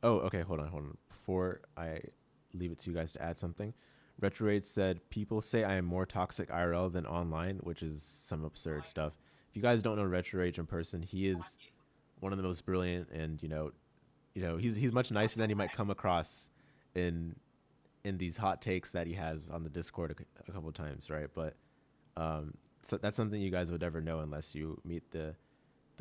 Oh, okay, hold on. Before I leave it to you guys to add something, Retrograde said, people say I am more toxic IRL than online, which is some absurd stuff. If you guys don't know Retrograde in person, he is one of the most brilliant, and he's much nicer than he might come across in these hot takes that he has on the Discord a couple of times, right? But so that's something you guys would never know unless you meet the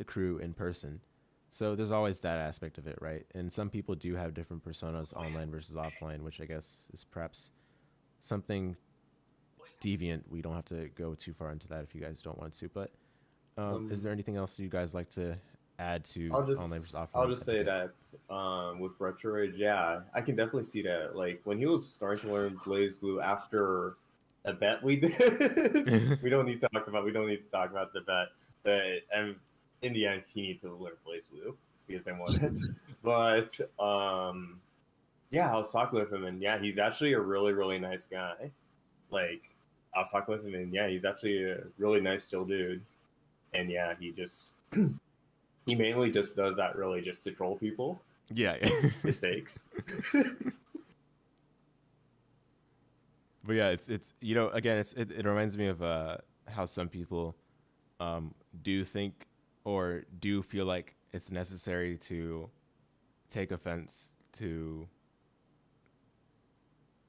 crew in person. So there's always that aspect of it, right? And some people do have different personas online versus offline, which I guess is perhaps something deviant. We don't have to go too far into that if you guys don't want to. But is there anything else you guys like to add to online versus offline? I'll just say that with Retro Rage, yeah, I can definitely see that. Like when he was starting to learn Blaze Blue after a bet we did, we don't need to talk about the bet. but in the end, he needs to learn Blaze Blue because I want it. But yeah, I was talking with him, and yeah, he's actually a really, really nice guy. Like, I was talking with him, and yeah, he's actually a really nice, chill dude. And yeah, he mainly just does that really just to troll people. Yeah. Mistakes. But yeah, it's again, it reminds me of how some people do think or do feel like it's necessary to take offense to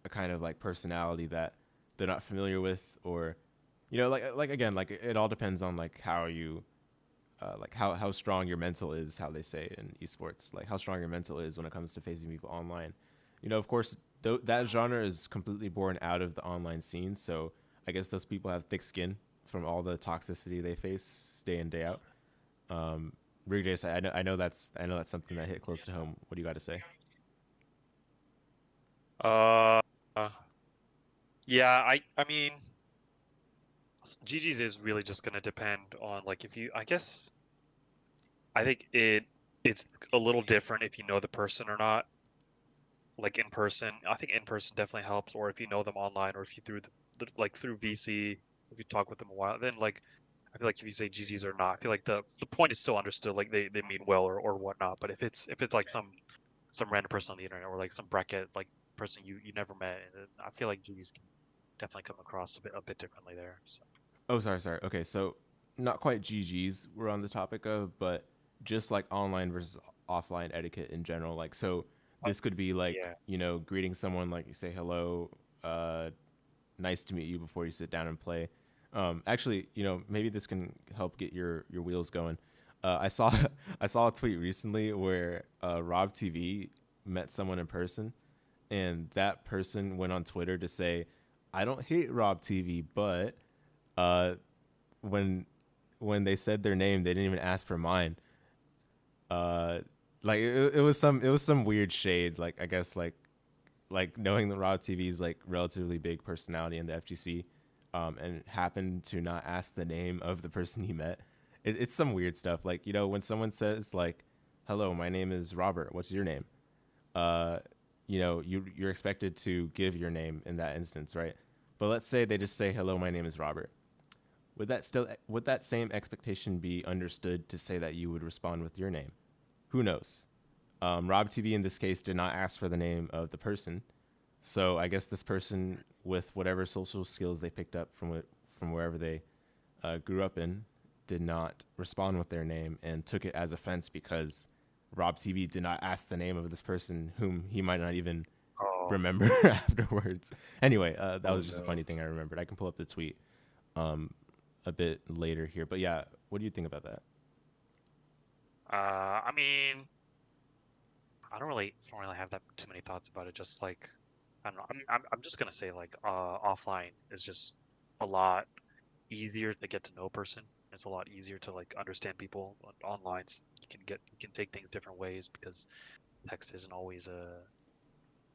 a kind of like personality that they're not familiar with, or like again, like it all depends on like how you like how strong your mental is, how they say in esports, like how strong your mental is when it comes to facing people online. Of course, that genre is completely born out of the online scene, so I guess those people have thick skin from all the toxicity they face day in day out. Rigjace, I know that's something that hit close to home. What do you got to say? Uh, yeah, I mean, GG's is really just gonna depend on like if you. I guess I think it's a little different if you know the person or not. Like in person, I think in person definitely helps, or if you know them online, or if you like through VC, if you talk with them a while, then like I feel like if you say GG's or not, I feel like the point is still understood, like they mean well or whatnot. But if it's like some random person on the internet or like some bracket like person you never met, I feel like GG's can definitely come across a bit differently there. So. Oh, sorry. Okay, so not quite GGs we're on the topic of, but just like online versus offline etiquette in general. Like, so this could be like, Yeah. greeting someone, like you say hello, nice to meet you before you sit down and play. Actually, maybe this can help get your wheels going. I saw I saw a tweet recently where Rob TV met someone in person, and that person went on Twitter to say, "I don't hate Rob TV, but uh, when they said their name, they didn't even ask for mine." Like it was some weird shade. Like I guess like knowing that Rob TV is like relatively big personality in the FGC, and happened to not ask the name of the person he met. It's some weird stuff. Like when someone says like, "Hello, my name is Robert. What's your name?" You're expected to give your name in that instance, right? But let's say they just say, "Hello, my name is Robert." Would that same expectation be understood to say that you would respond with your name? Who knows? Rob TV in this case did not ask for the name of the person, so I guess this person, with whatever social skills they picked up from wherever they grew up in, did not respond with their name and took it as offense because Rob TV did not ask the name of this person whom he might not even remember afterwards. Anyway, that was just a funny thing I remembered. I can pull up the tweet a bit later here, but yeah, what do you think about that? I mean, I don't really have that too many thoughts about it. Just like I don't know. I'm just gonna say like offline is just a lot easier to get to know a person. It's a lot easier to like understand people online. You can take things different ways because text isn't always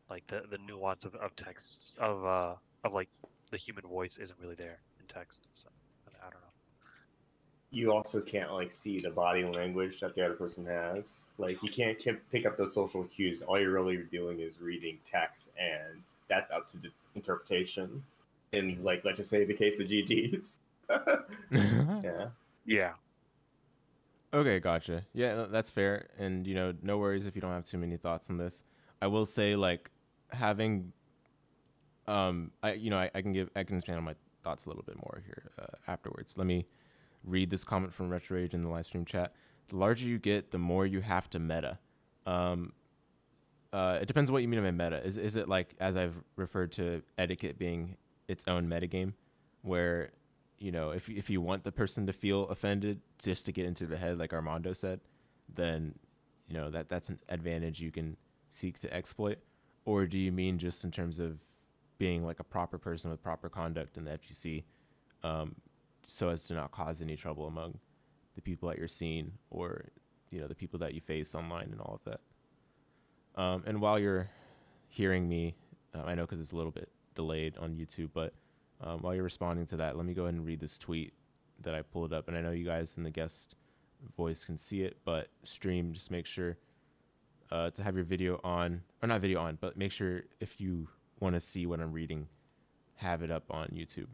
like the nuance of text of like the human voice isn't really there in text. So I don't know. You also can't like see the body language that the other person has. Like you can't pick up those social cues. All you're really doing is reading text, and that's up to the interpretation. In like let's just say the case of GG's. Yeah. Yeah. Okay, gotcha. Yeah, no, that's fair. And no worries if you don't have too many thoughts on this. I will say like having I can expand on my thoughts a little bit more here afterwards. Let me read this comment from Retro Rage in the live stream chat. The larger you get, the more you have to meta. It depends on what you mean by meta. Is it like, as I've referred to etiquette being its own metagame, where if you want the person to feel offended just to get into the head, like Armando said, then that's an advantage you can seek to exploit? Or do you mean just in terms of being like a proper person with proper conduct in the FGC, so as to not cause any trouble among the people at your scene or the people that you face online and all of that? And while you're hearing me, I know because it's a little bit delayed on YouTube, but while you're responding to that, let me go ahead and read this tweet that I pulled up, and I know you guys in the guest voice can see it, but stream, just make sure to have your video on, or not video on, but make sure if you want to see what I'm reading, have it up on YouTube.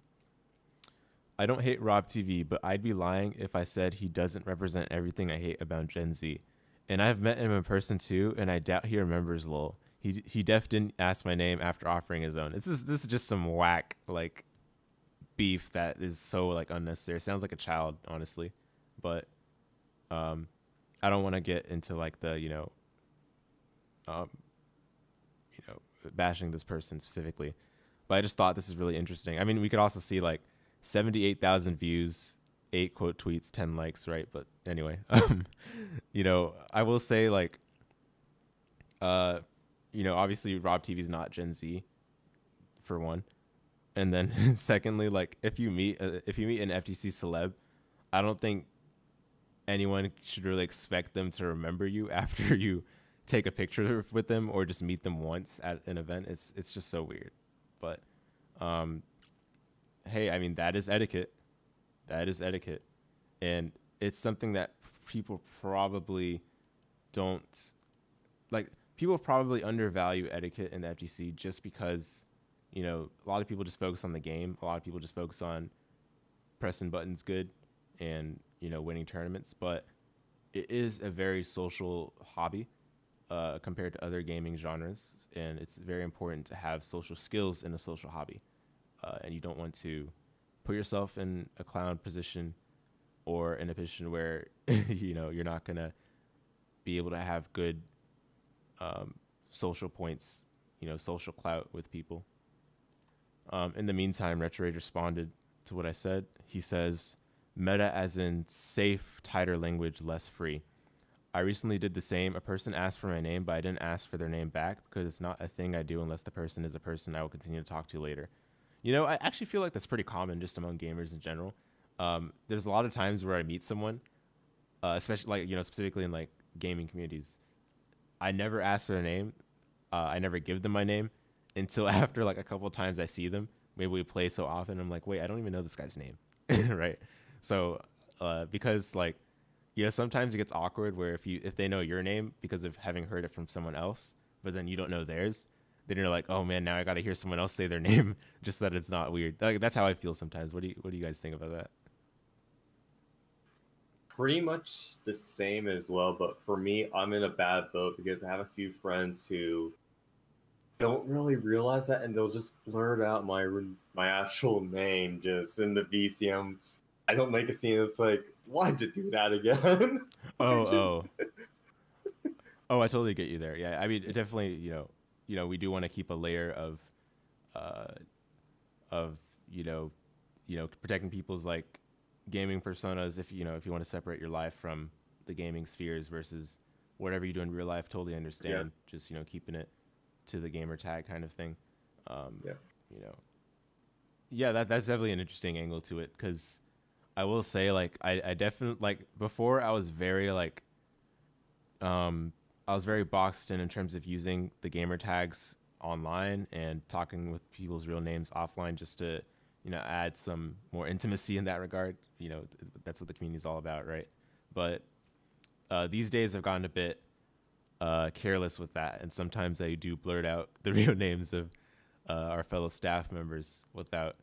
I don't hate Rob TV, but I'd be lying if I said he doesn't represent everything I hate about Gen Z. And I've met him in person too, and I doubt he remembers lol. He def didn't ask my name after offering his own. This is just some whack like beef that is so like unnecessary. It sounds like a child, honestly. But I don't want to get into like the bashing this person specifically. But I just thought this is really interesting. I mean, we could also see like 78,000 views, 8 quote tweets, 10 likes, right? But anyway, I will say like, obviously Rob TV is not Gen Z, for one, and then secondly, like if you meet an FGC celeb, I don't think anyone should really expect them to remember you after you take a picture with them or just meet them once at an event. It's just so weird. But hey, I mean, that is etiquette. And it's something that people probably don't like. People probably undervalue etiquette in the FGC just because, a lot of people just focus on the game. A lot of people just focus on pressing buttons good and, winning tournaments. But it is a very social hobby compared to other gaming genres. And it's very important to have social skills in a social hobby. And you don't want to put yourself in a clown position or in a position where, you're not going to be able to have good social points, social clout with people. In the meantime, Retrorage responded to what I said. He says, meta as in safe, tighter language, less free. I recently did the same. A person asked for my name, but I didn't ask for their name back because it's not a thing I do unless the person is a person I will continue to talk to later. I actually feel like that's pretty common just among gamers in general. There's a lot of times where I meet someone, especially like, specifically in like gaming communities. I never ask for their name. I never give them my name until after like a couple of times I see them. Maybe we play so often. I'm like, wait, I don't even know this guy's name. Right. So, because like, sometimes it gets awkward where if they know your name because of having heard it from someone else, but then you don't know theirs, then you're like, oh man, now I got to hear someone else say their name just so that it's not weird. Like, that's how I feel sometimes. What do you guys think about that? Pretty much the same as well, but for me, I'm in a bad boat because I have a few friends who don't really realize that, and they'll just blurt out my actual name just in the VCM. I don't make a scene. It's like, why'd you do that again? Oh, I totally get you there. Yeah, I mean, it definitely, we do want to keep a layer of protecting people's like gaming personas. If you want to separate your life from the gaming spheres versus whatever you do in real life, totally understand. Yeah. Just keeping it to the gamer tag kind of thing. That's definitely an interesting angle to it, because I will say, like, I definitely, like, before I was very like I was very boxed in terms of using the gamer tags online and talking with people's real names offline just to add some more intimacy in that regard. That's what the community is all about, right? But these days I've gotten a bit careless with that, and sometimes I do blurt out the real names of our fellow staff members without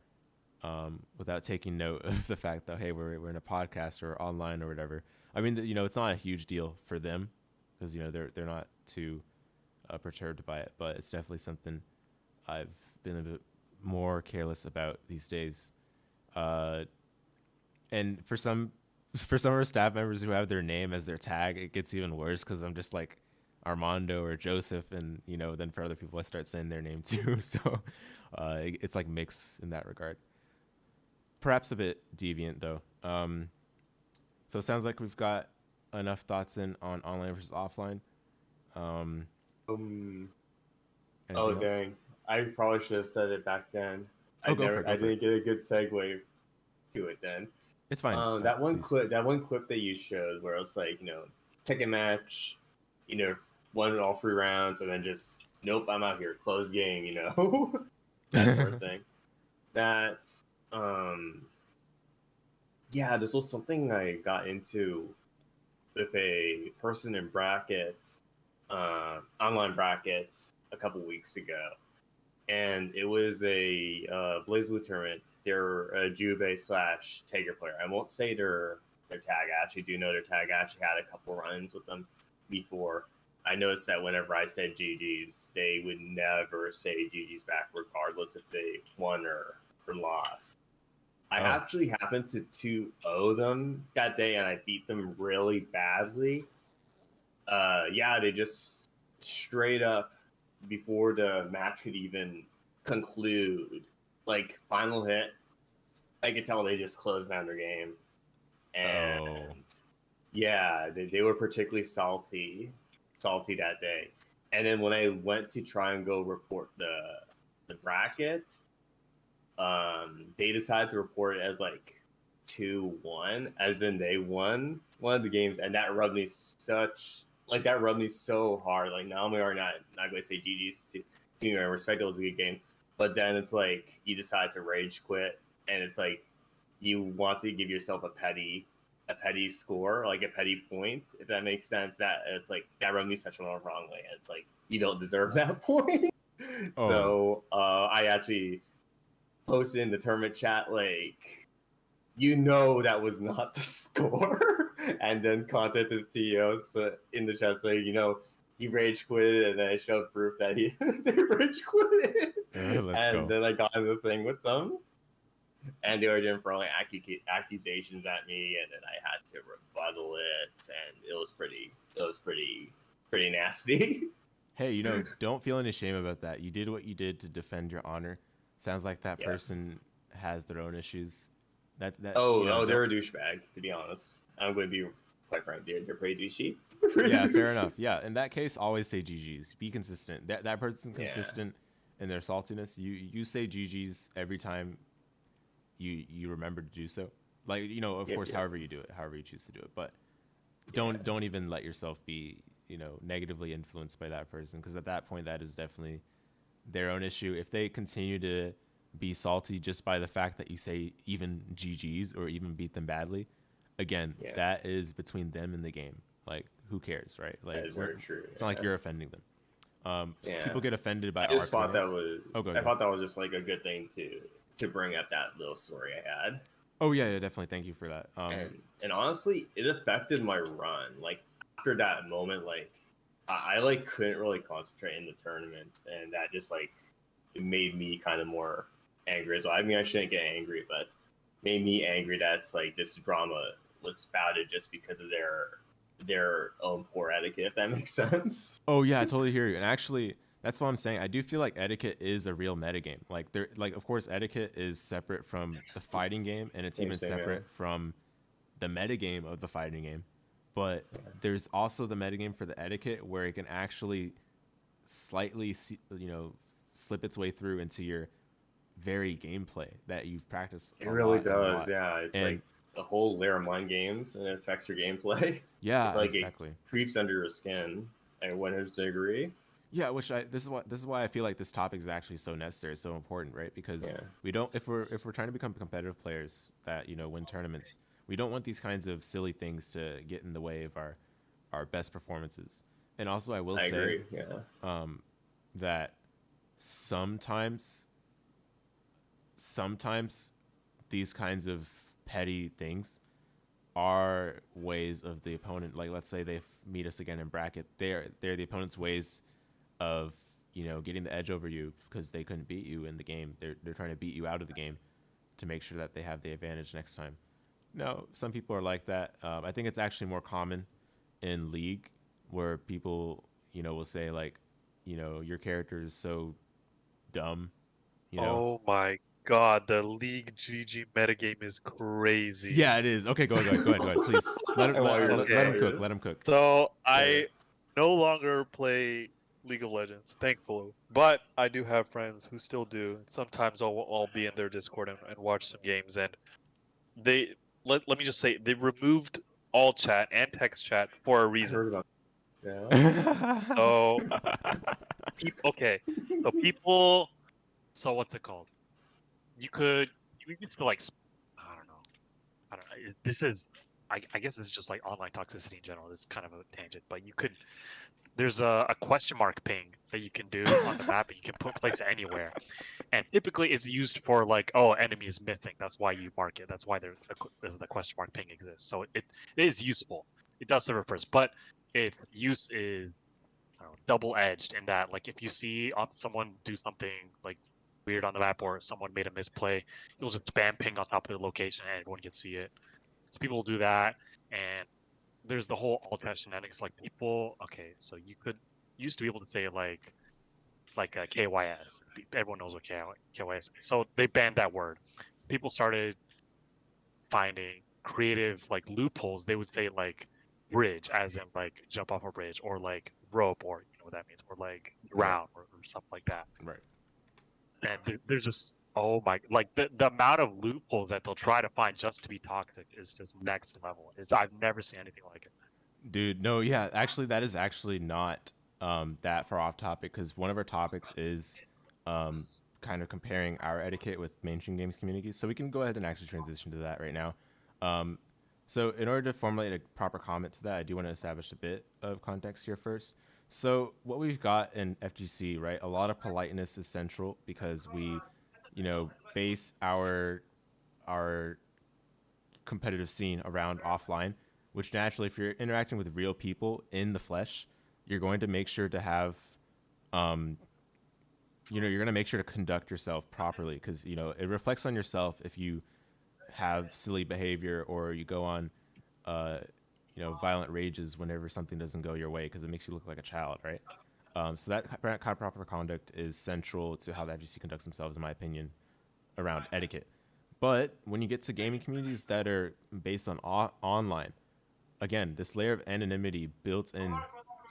taking note of the fact that, hey, we're in a podcast or online or whatever. I mean, it's not a huge deal for them because they're not too perturbed by it, but it's definitely something I've been a bit more careless about these days. And for some of our staff members who have their name as their tag, it gets even worse because I'm just like Armando or Joseph, and then for other people I start saying their name too. So it's like mixed in that regard. Perhaps a bit deviant though. So it sounds like we've got enough thoughts on online versus offline. Oh else? Dang! I probably should have said it back then. I didn't get a good segue to it then. It's fine. That one clip that you showed where it's like, take a match, won all 3 rounds, and then just nope, I'm out here, close game, that sort of thing. That's yeah, this was something I got into with a person in brackets, online brackets, a couple weeks ago, and it was a Blaze Blue tournament. They're a Jubei slash Tager player. I won't say their tag. I actually do know their tag. I actually had a couple runs with them before. I noticed that whenever I said GG's, they would never say GG's back, regardless if they won or lost. I actually happened to 2-0 them that day, and I beat them really badly. Yeah, they just straight up, before the match could even conclude, like final hit, I could tell they just closed down their game. And yeah, they were particularly salty that day. And then when I went to try and go report the bracket, they decided to report it as like 2-1, as in they won one of the games, and that rubbed me so hard. Like, not only are not going to say GG's to you, I respect it was a good game, but then it's like you decide to rage quit, and it's like you want to give yourself a petty score, like a petty point, if that makes sense. That it's like that rubbed me such a wrong way. It's like you don't deserve that point. So I actually posted in the tournament chat, like, that was not the score, and then contacted the TOs in the chat saying, he rage quitted, and then I showed proof that they rage quitted. Then I got in the thing with them, and they were doing throwing accusations at me, and then I had to rebuttal it, and it was pretty nasty. Hey, don't feel any shame about that. You did what you did to defend your honor. Sounds like that person has their own issues. They're a douchebag, to be honest. I'm going to be quite frank. They're pretty douchey. Yeah, fair enough. Yeah, in that case, always say GG's. Be consistent. That person's consistent in their saltiness. You say GG's every time you remember to do so. Like, of course, however you do it, however you choose to do it. But don't even let yourself be, negatively influenced by that person, because at that point, that is definitely their own issue. If they continue to be salty just by the fact that you say even GG's or even beat them badly, again, that is between them and the game. Like, who cares, right? Like, that is very true. It's not like you're offending them. People get offended by. I just thought that was. I thought that was just like a good thing to bring up, that little story I had. Oh yeah, definitely. Thank you for that. And honestly, it affected my run. Like, after that moment, like I like couldn't really concentrate in the tournament, and that just like it made me kind of more angry as well. I mean, I shouldn't get angry, but made me angry that's like this drama was spouted just because of their own poor etiquette, if that makes sense. Oh yeah, I totally hear you. And actually, that's what I'm saying. I do feel like Etiquette is a real metagame. Like, of course, Etiquette is separate from the fighting game, and it's even separate from the metagame of the fighting game. But there's also the metagame for the Etiquette, where it can actually slightly, slip its way through into your very gameplay that you've practiced. It really does, yeah. It's like the whole layer of mind games, and it affects your gameplay. Yeah, it's like exactly. It creeps under your skin. I 100% agree. Yeah, this is why I feel like this topic is actually so necessary, so important, right? Because we don't, if we're trying to become competitive players that win tournaments, we don't want these kinds of silly things to get in the way of our best performances. And also, I will say that sometimes these kinds of petty things are ways of the opponent. Like, let's say they meet us again in bracket, they're the opponent's ways of getting the edge over you because they couldn't beat you in the game. They're trying to beat you out of the game to make sure that they have the advantage next time. No, some people are like that. I think it's actually more common in League, where people will say like, your character is so dumb. Oh my god, the League GG metagame is crazy. Yeah, it is. Okay, go ahead, please. Let him cook. So I no longer play League of Legends, thankfully, but I do have friends who still do. Sometimes I'll be in their Discord and watch some games, and they let me just say they removed all chat and text chat for a reason. I heard about that. So people. So what's it called? You could like, I don't know, I don't know. This is, I guess this is just like online toxicity in general. It's kind of a tangent, but there's a question mark ping that you can do on the map, and you can place it anywhere. And typically, it's used for like, oh, enemy is missing. That's why you mark it. That's why there's the question mark ping exists. So it is useful. It does serve a purpose, but its use is, I don't know, double-edged in that, like, if you see someone do something like weird on the map, or someone made a misplay, you'll just spam ping on top of the location and everyone can see it. So people will do that, and there's the whole alt chat shenanigans. Like, people, okay, so you used to be able to say like a KYS. Everyone knows what KYS means. So they banned that word. People started finding creative like loopholes. They would say like bridge, as in like jump off a bridge, or like rope, or you know what that means, or like drown, or something like that. Right. And there's just, oh my, like the amount of loopholes that they'll try to find just to be toxic is just next level. I've never seen anything like it. Dude, no, yeah, actually, that is actually not that far off topic, because one of our topics is kind of comparing our etiquette with mainstream games communities. So we can go ahead and actually transition to that right now. So in order to formulate a proper comment to that, I do want to establish a bit of context here first. So what we've got in FGC, right? A lot of politeness is central, because we, base our competitive scene around offline, which naturally, if you're interacting with real people in the flesh, you're going to make sure to have, you're going to make sure to conduct yourself properly, because, it reflects on yourself if you have silly behavior, or you go on, violent rages whenever something doesn't go your way, because it makes you look like a child, right? So that kind of proper conduct is central to how the FGC conducts themselves, in my opinion, around etiquette. But when you get to gaming communities that are based on online, again, this layer of anonymity built in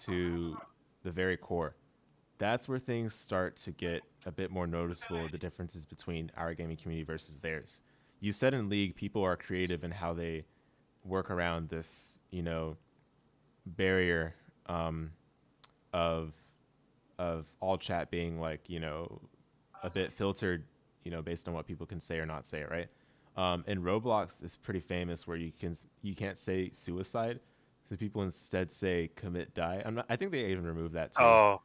to the very core, that's where things start to get a bit more noticeable, the differences between our gaming community versus theirs. You said in League, people are creative in how they work around this, barrier of all chat being like, a bit filtered, based on what people can say or not say, right? In Roblox, it's pretty famous where you can't say suicide, so people instead say commit die. I think they even removed that too. Oh.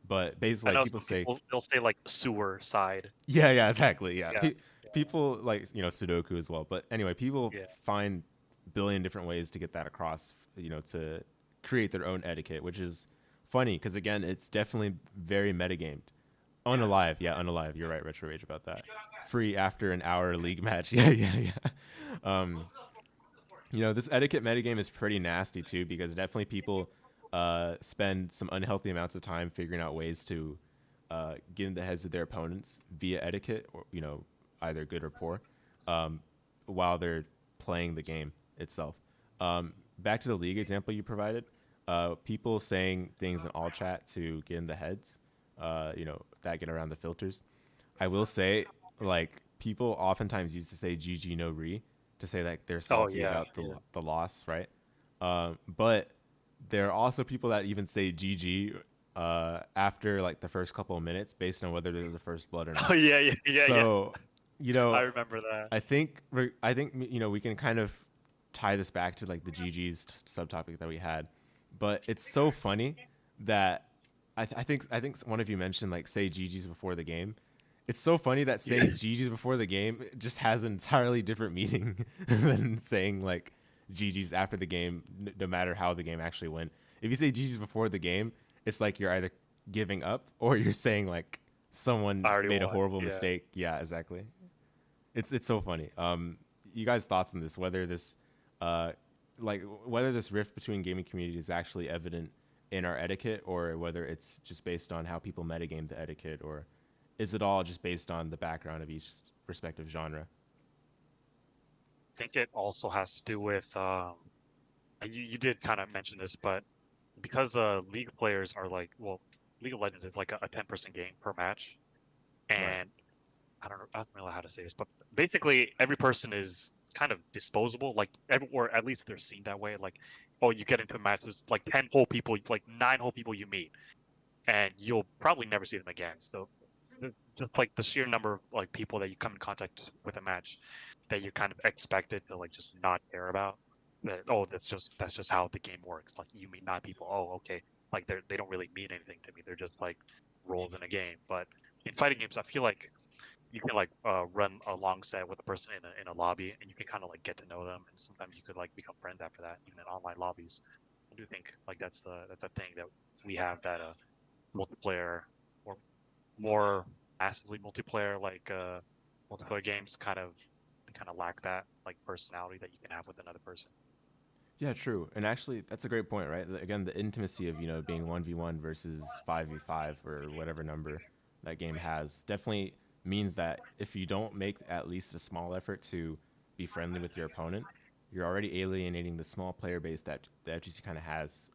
But basically, like, people say they'll say like sewer side. yeah, exactly, yeah. Yeah. People like Sudoku as well. But anyway, people find a billion different ways to get that across, to create their own etiquette, which is funny because, again, it's definitely very metagamed. Unalive, yeah, Unalive. You're right, Retro Rage, about that. Free after an hour League match. Yeah. This etiquette metagame is pretty nasty too, because definitely people spend some unhealthy amounts of time figuring out ways to get in the heads of their opponents via etiquette, or either good or poor, while they're playing the game itself. Back to the League example you provided, people saying things in all chat to get in the heads, that get around the filters. I will say, like, people oftentimes used to say GG no re to say that they're salty about the loss, right? But there are also people that even say GG after like the first couple of minutes, based on whether there's a first blood or not. Oh yeah. So, I remember that. I think we can kind of tie this back to like the GG's subtopic that we had, but it's so funny that I think one of you mentioned like say GG's before the game. It's so funny that saying GG's before the game just has an entirely different meaning than saying like GG's after the game, no matter how the game actually went. If you say GG's before the game, it's like you're either giving up or you're saying like someone made a horrible mistake. Yeah, exactly. It's so funny. You guys' thoughts on this? Whether this whether this rift between gaming communities is actually evident in our etiquette, or whether it's just based on how people metagame the etiquette, or is it all just based on the background of each respective genre? I think it also has to do with you did kind of mention this, but because League players are like, well, League of Legends is like a 10-person game per match, and Right. I don't know how to say this, but basically every person is kind of disposable, like or at least they're seen that way. Like, oh, you get into a match, there's like 9 whole people you meet, and you'll probably never see them again. So just like the sheer number of like people that you come in contact with a match that you're kind of expected to like just not care about. That that's just how the game works. Like you meet not people. Oh, okay. Like they don't really mean anything to me. They're just like roles in a game. But in fighting games, I feel like you can like run a long set with a person in a lobby, and you can kind of like get to know them, and sometimes you could like become friends after that, even in online lobbies. I do think like that's a thing that we have that multiplayer or more massively multiplayer multiplayer games kind of lack that like personality that you can have with another person. Yeah, true. And actually, that's a great point, right? Again, the intimacy of, being 1v1 versus 5v5 or whatever number that game has definitely means that if you don't make at least a small effort to be friendly with your opponent, you're already alienating the small player base that the FGC kind of has.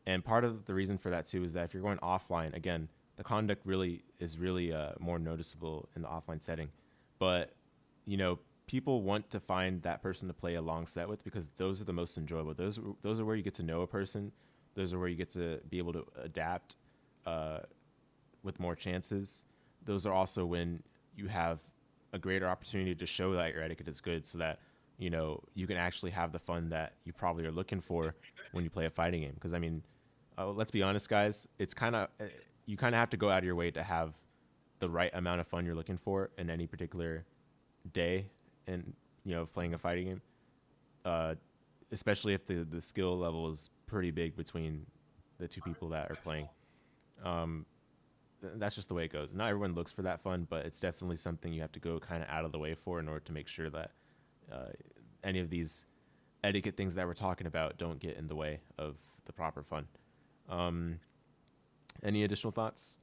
And part of the reason for that, too, is that if you're going offline, again, the conduct really is really more noticeable in the offline setting. But, people want to find that person to play a long set with because those are the most enjoyable. Those are where you get to know a person. Those are where you get to be able to adapt with more chances. Those are also when you have a greater opportunity to show that your etiquette is good, so that you can actually have the fun that you probably are looking for when you play a fighting game. Because I mean, let's be honest, guys. It's you kind of have to go out of your way to have the right amount of fun you're looking for in any particular day and playing a fighting game, especially if the skill level is pretty big between the two people that are playing. That's just the way it goes. Not everyone looks for that fun, but it's definitely something you have to go kind of out of the way for in order to make sure that any of these etiquette things that we're talking about don't get in the way of the proper fun. Any additional thoughts?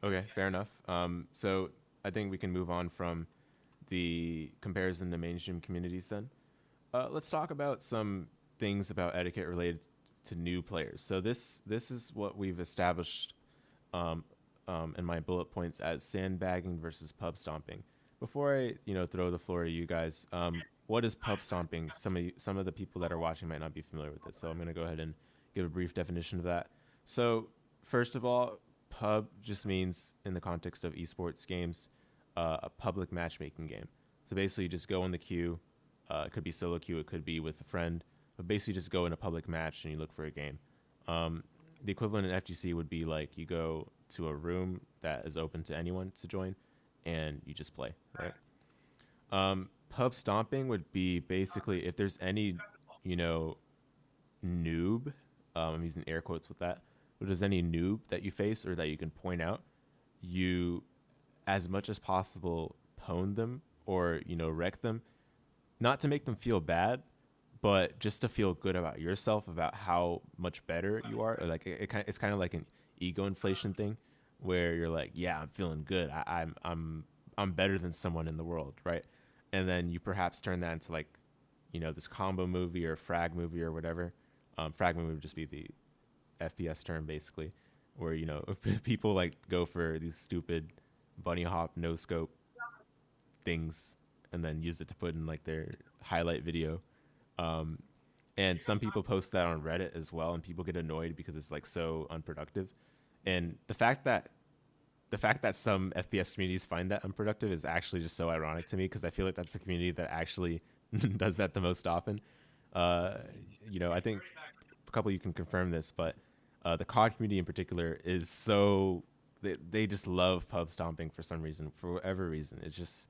Okay, fair enough. So I think we can move on from the comparison to mainstream communities then. Let's talk about some things about etiquette related to new players. So this is what we've established in my bullet points as sandbagging versus pub stomping. Before I throw the floor to you guys, what is pub stomping? Some of the people that are watching might not be familiar with this, so I'm going to go ahead and give a brief definition of that. So first of all, pub just means, in the context of esports games, a public matchmaking game. So basically, you just go in the queue. It could be solo queue, it could be with a friend, but basically just go in a public match and you look for a game. The equivalent in FGC would be like you go to a room that is open to anyone to join, and you just play, right? Pub stomping would be basically if there's any, noob, I'm using air quotes with that, but if there's any noob that you face or that you can point out, you, as much as possible, pwn them or, wreck them, not to make them feel bad, but just to feel good about yourself, about how much better you are. Like it's kind of like an ego inflation thing, where you're like, yeah, I'm feeling good. I'm better than someone in the world, right? And then you perhaps turn that into like, this combo movie or frag movie or whatever. Frag movie would just be the FPS term, basically, where people like go for these stupid bunny hop no scope things and then use it to put in like their highlight video. And some people post that on Reddit as well, and people get annoyed because it's like so unproductive. And the fact that some FPS communities find that unproductive is actually just so ironic to me, because I feel like that's the community that actually does that the most often. I think a couple of you can confirm this, but the COD community in particular is so they just love pub stomping for some reason, for whatever reason. It's just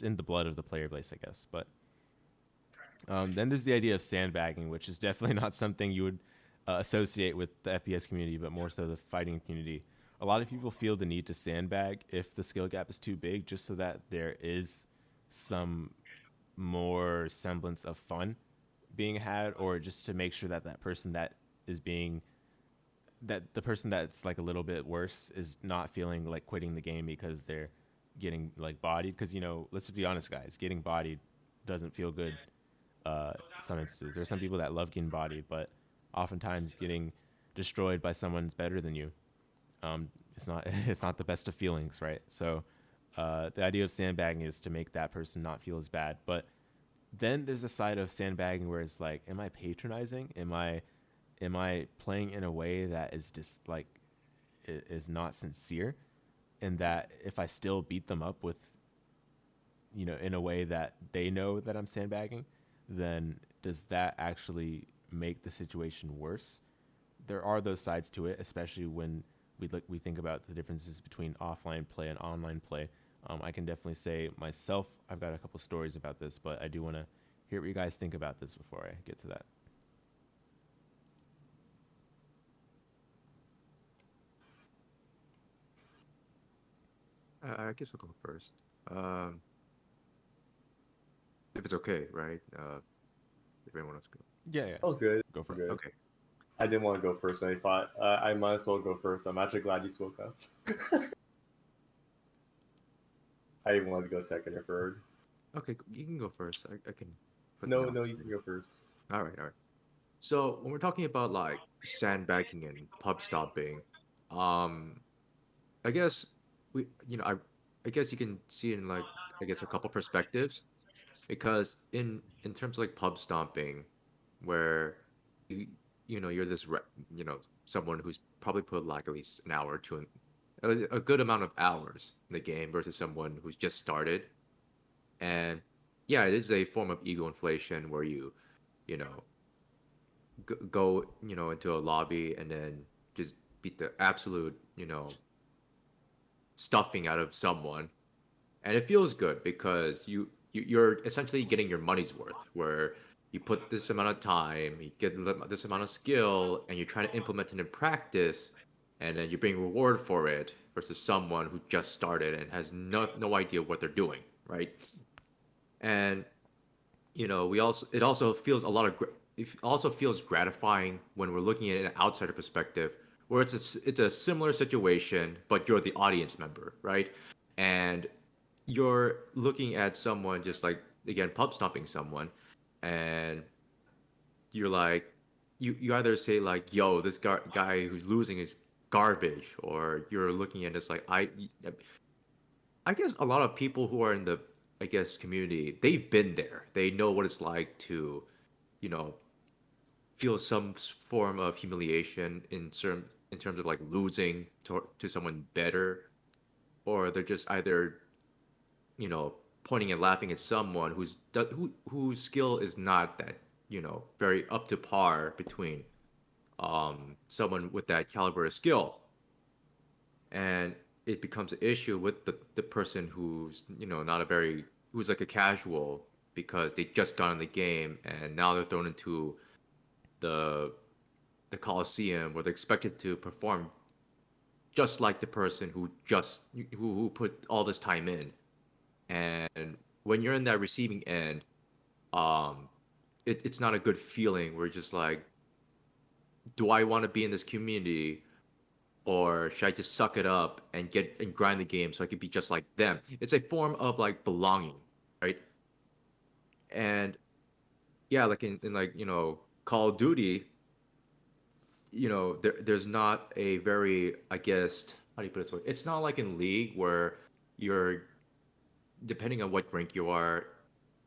in the blood of the player base, I guess. But then there's the idea of sandbagging, which is definitely not something you would associate with the FPS community, but more so the fighting community. A lot of people feel the need to sandbag if the skill gap is too big, just so that there is some more semblance of fun being had, or just to make sure that the person that's like a little bit worse is not feeling like quitting the game because they're getting like bodied. Because let's be honest, guys, getting bodied doesn't feel good. Some instances, there's some people that love getting bodied, but oftentimes getting destroyed by someone's better than you. It's not the best of feelings, right? So the idea of sandbagging is to make that person not feel as bad. But then there's the side of sandbagging where it's like, am I patronizing? Am I playing in a way that is just like is not sincere? And that if I still beat them up with, in a way that they know that I'm sandbagging, then does that actually make the situation worse? There are those sides to it, especially when we think about the differences between offline play and online play. I can definitely say myself, I've got a couple stories about this, but I do want to hear what you guys think about this before I get to that. I guess I'll go first. Um, if it's okay, right? If anyone wants to go. Yeah, yeah. Oh, good. Go for it. Good. Okay. I didn't want to go first, and I thought I might as well go first. I'm actually glad you spoke up. I even wanted to go second or third. Okay, you can go first. I can put No, the no, notes you for can go first. All right, all right. So when we're talking about like sandbagging and pub stomping, um, I guess I guess you can see it in like I guess a couple perspectives because in terms of like pub stomping, where you you're this someone who's probably put like at least an hour or two in a good amount of hours in the game versus someone who's just started, and yeah, it is a form of ego inflation where you know go into a lobby and then just beat the absolute stuffing out of someone, and it feels good because you're essentially getting your money's worth where you put this amount of time, you get this amount of skill, and you try to implement it in practice, and then you're being rewarded for it versus someone who just started and has no idea what they're doing, right? And we also it also feels a lot of it also feels gratifying when we're looking at an outsider perspective where it's a similar situation but you're the audience member, right? And you're looking at someone just like again pub stomping someone, and you're like you either say like yo this guy who's losing is garbage, or you're looking at this like I guess a lot of people who are in the I guess community, they've been there. They know what it's like to, you know, feel some form of humiliation in terms of like losing to someone better, or they're just either, pointing and laughing at someone whose skill is not that, very up to par between someone with that caliber of skill. And it becomes an issue with the person who's not a very who's like a casual because they just got in the game and now they're thrown into the the coliseum where they're expected to perform just like the person who put all this time in. And when you're in that receiving end, um it's not a good feeling. We're just like, do I want to be in this community, or should I just suck it up and get and grind the game so I can be just like them? It's a form of like belonging, right? And yeah, like in like Call of Duty, there's not a very I guess how do you put it this way? It's not like in League where you're depending on what rank you are.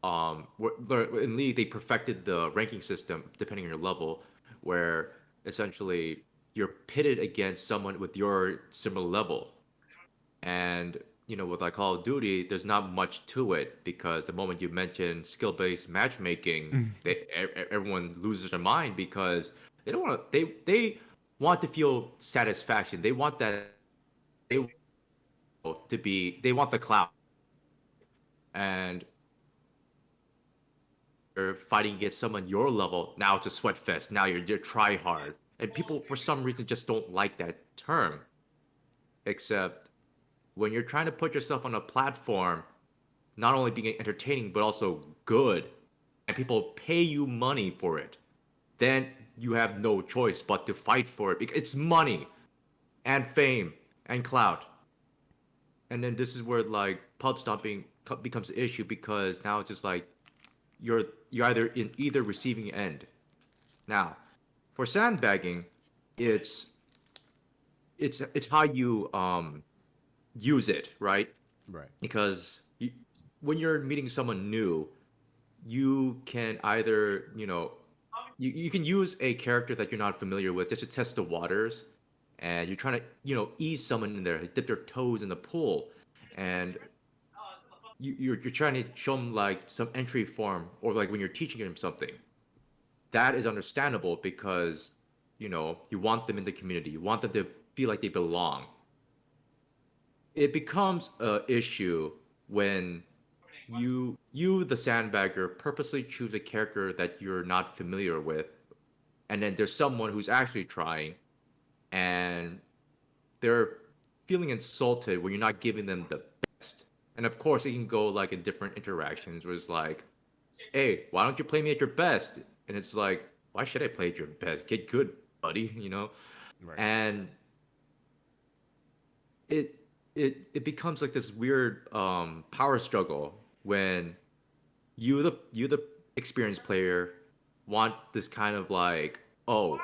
In League they perfected the ranking system depending on your level, where essentially you're pitted against someone with your similar level. And with like Call of Duty, there's not much to it because the moment you mention skill-based matchmaking, everyone loses their mind because they don't want to. They want to feel satisfaction. They want that. They want to be. They want the clout. And you're fighting against someone your level. Now it's a sweat fest. Now you're try hard, and people for some reason just don't like that term. Except when you're trying to put yourself on a platform, not only being entertaining but also good, and people pay you money for it, then you have no choice but to fight for it because it's money and fame and clout. And then this is where like pub stomping becomes an issue because now it's just like you're either in either receiving end. Now, for sandbagging, it's it's how you use it, right? Right. Because when you're meeting someone new, you can either, you can use a character that you're not familiar with just to test the waters, and you're trying to, ease someone in there, dip their toes in the pool, and you're trying to show them like some entry form, or like when you're teaching them something. That is understandable because, you want them in the community, you want them to feel like they belong. It becomes a issue when you the sandbagger purposely choose a character that you're not familiar with, and then there's someone who's actually trying, and they're feeling insulted when you're not giving them the best. And of course, it can go like in different interactions where it's like, hey, why don't you play me at your best? And it's like, why should I play at your best? Get good, buddy, Right. And it becomes like this weird power struggle when you the experienced player want this kind of like, oh,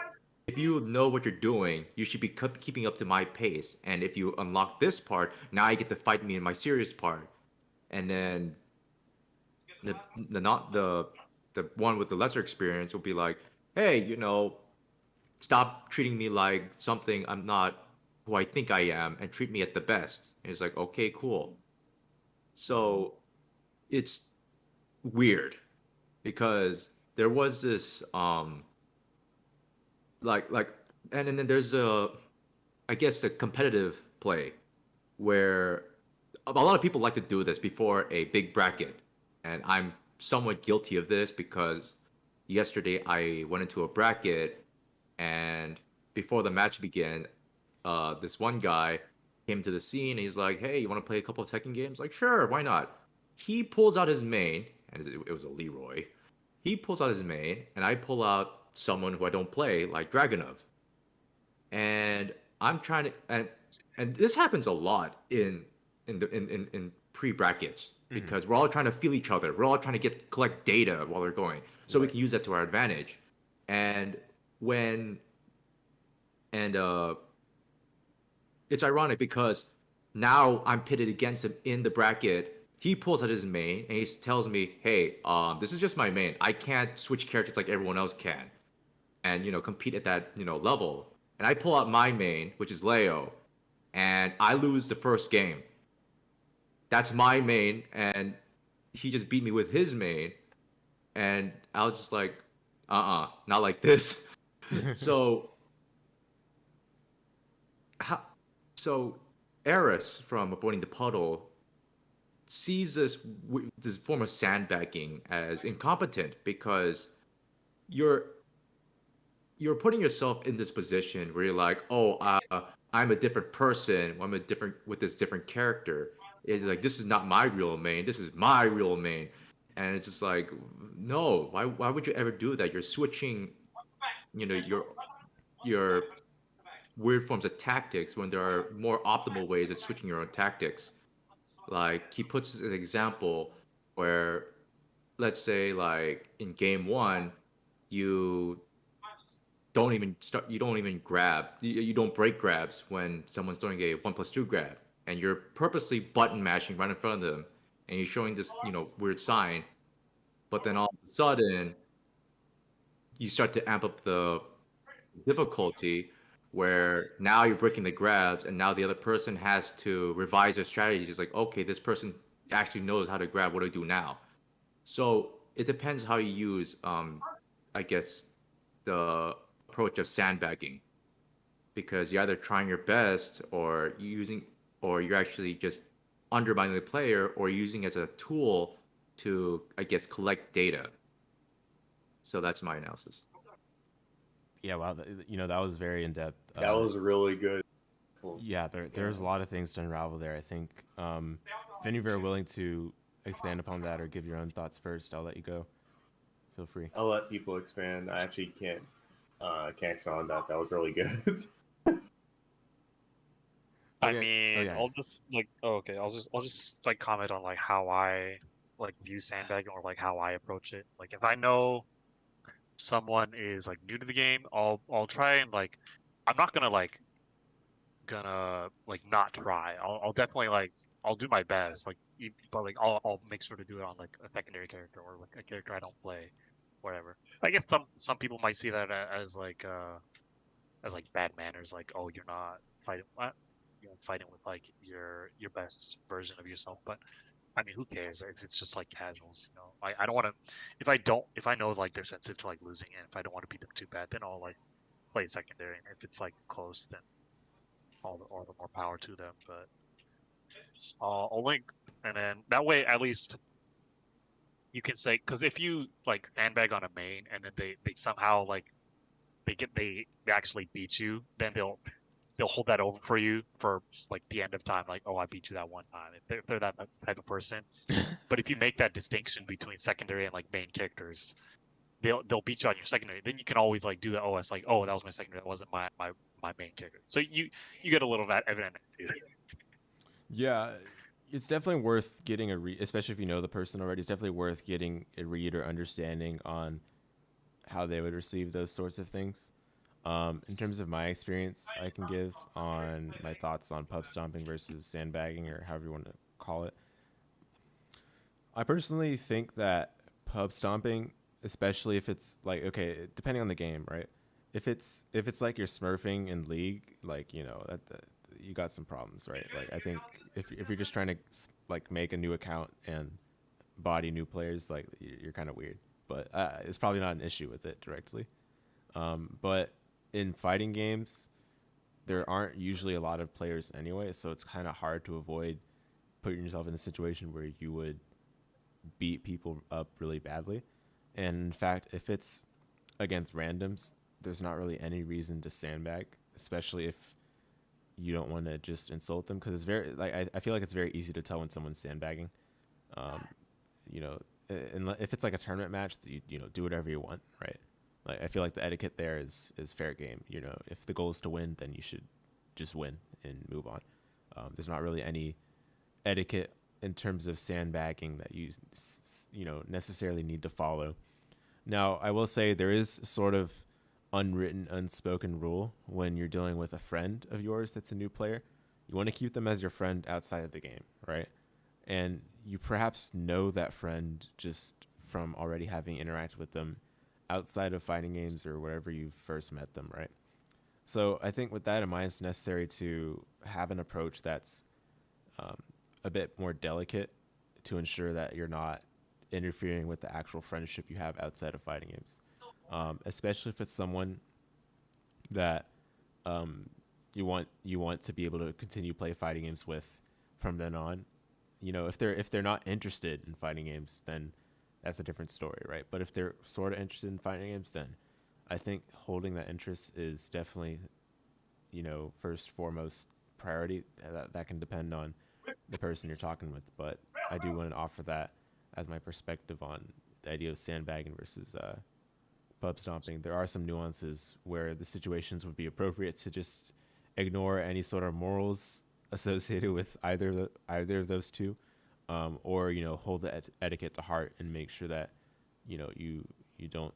if you know what you're doing, you should be keeping up to my pace, and if you unlock this part, now you get to fight me in my serious part. And then the not the one with the lesser experience will be like, hey, stop treating me like something I'm not, who I think I am, and treat me at the best. And it's like, okay, cool. So it's weird because there was this like and then there's I guess the competitive play where a lot of people like to do this before a big bracket, and I'm somewhat guilty of this because yesterday I went into a bracket, and before the match began, this one guy came to the scene and he's like, "Hey, you want to play a couple of Tekken games?" Like, sure, why not? He pulls out his main, and it was a Leroy. He pulls out his main, and I pull out someone who I don't play, like Dragunov. And I'm trying to, and this happens a lot in pre brackets because we're all trying to feel each other. We're all trying to collect data while they're going, so we can use that to our advantage. And when and it's ironic because now I'm pitted against him in the bracket. He pulls out his main and he tells me, "Hey, this is just my main. I can't switch characters like everyone else can, and compete at that level." And I pull out my main, which is Leo, and I lose the first game. That's my main, and he just beat me with his main, and I was just like, not like this. So, how, so Eris from Avoiding the Puddle sees this form of sandbagging as incompetent because you're putting yourself in this position where you're like, oh, I'm a different person. I'm a different with this different character. It's like, this is not my real main. This is my real main. And it's just like, no, why would you ever do that? You're switching, your weird forms of tactics when there are more optimal ways of switching your own tactics. Like, he puts an example where, let's say, like in game one, you don't even grab, you don't break grabs when someone's doing a 1+2 grab, and you're purposely button mashing right in front of them, and you're showing this weird sign, but then all of a sudden you start to amp up the difficulty where now you're breaking the grabs, and now the other person has to revise their strategy. It's like, okay, this person actually knows how to grab. What do I do now? So it depends how you use, I guess, the approach of sandbagging, because you're either trying your best or you're actually just undermining the player or using it as a tool to, I guess, collect data. So that's my analysis. Yeah, wow. That was very in depth. That was really good. Cool. Yeah, there's a lot of things to unravel there. I think if any of you are willing to expand upon that or give your own thoughts first, I'll let you go. Feel free. I'll let people expand. I actually can't expand on that. That was really good. I Okay. mean, Okay. I'll just like, okay, I'll just like comment on like how I like view sandbagging or like how I approach it. Like if I know someone is like new to the game, I'll try and like, I'm not gonna like not try. I'll definitely like I'll do my best, like, but like I'll make sure to do it on like a secondary character or like a character I don't play, whatever. I guess some people might see that as like bad manners, like, oh, you're not fighting what, fighting with like your best version of yourself. But I mean, who cares if it's just like casuals, I don't want to, if I know like they're sensitive to like losing, and if I don't want to beat them too bad, then I'll like play secondary, and if it's like close, then all the more power to them. But I'll link, and then that way at least you can say, because if you like sandbag on a main and then they somehow like they actually beat you, then they'll hold that over for you for like the end of time, like, oh, I beat you that one time, if they're that type of person. But if you make that distinction between secondary and like main characters, they'll beat you on your secondary, then you can always like do the OS, like, oh, that was my secondary, that wasn't my main character. So you get a little of that evident too. Yeah, it's definitely worth getting a read, especially if you know the person already. It's definitely worth getting a read or understanding on how they would receive those sorts of things. In terms of my experience, I can give on my thoughts on pub stomping versus sandbagging, or however you want to call it. I personally think that pub stomping, especially if it's like, okay, depending on the game, right? If it's like you're smurfing in League, like, you got some problems, right? Like, I think if you're just trying to like make a new account and body new players, like, you're kind of weird. But it's probably not an issue with it directly. But in fighting games, there aren't usually a lot of players anyway, so it's kind of hard to avoid putting yourself in a situation where you would beat people up really badly. And in fact, if it's against randoms, there's not really any reason to sandbag, especially if you don't want to just insult them, because it's very, like, I feel like it's very easy to tell when someone's sandbagging. Um, you know, and if it's like a tournament match, do whatever you want, right? Like, I feel like the etiquette there is fair game. If the goal is to win, then you should just win and move on. There's not really any etiquette in terms of sandbagging that you necessarily need to follow. Now, I will say there is sort of unwritten, unspoken rule when you're dealing with a friend of yours that's a new player. You want to keep them as your friend outside of the game, right? And you perhaps know that friend just from already having interacted with them outside of fighting games or wherever you first met them, right? So I think with that in mind, it's necessary to have an approach that's a bit more delicate to ensure that you're not interfering with the actual friendship you have outside of fighting games, especially if it's someone that you want to be able to continue play fighting games with from then on. If they're not interested in fighting games, then that's a different story, right? But if they're sort of interested in fighting games, then I think holding that interest is definitely, first foremost priority. That can depend on the person you're talking with, but I do want to offer that as my perspective on the idea of sandbagging versus pub stomping. There are some nuances where the situations would be appropriate to just ignore any sort of morals associated with either of those two, or hold the etiquette to heart and make sure that you don't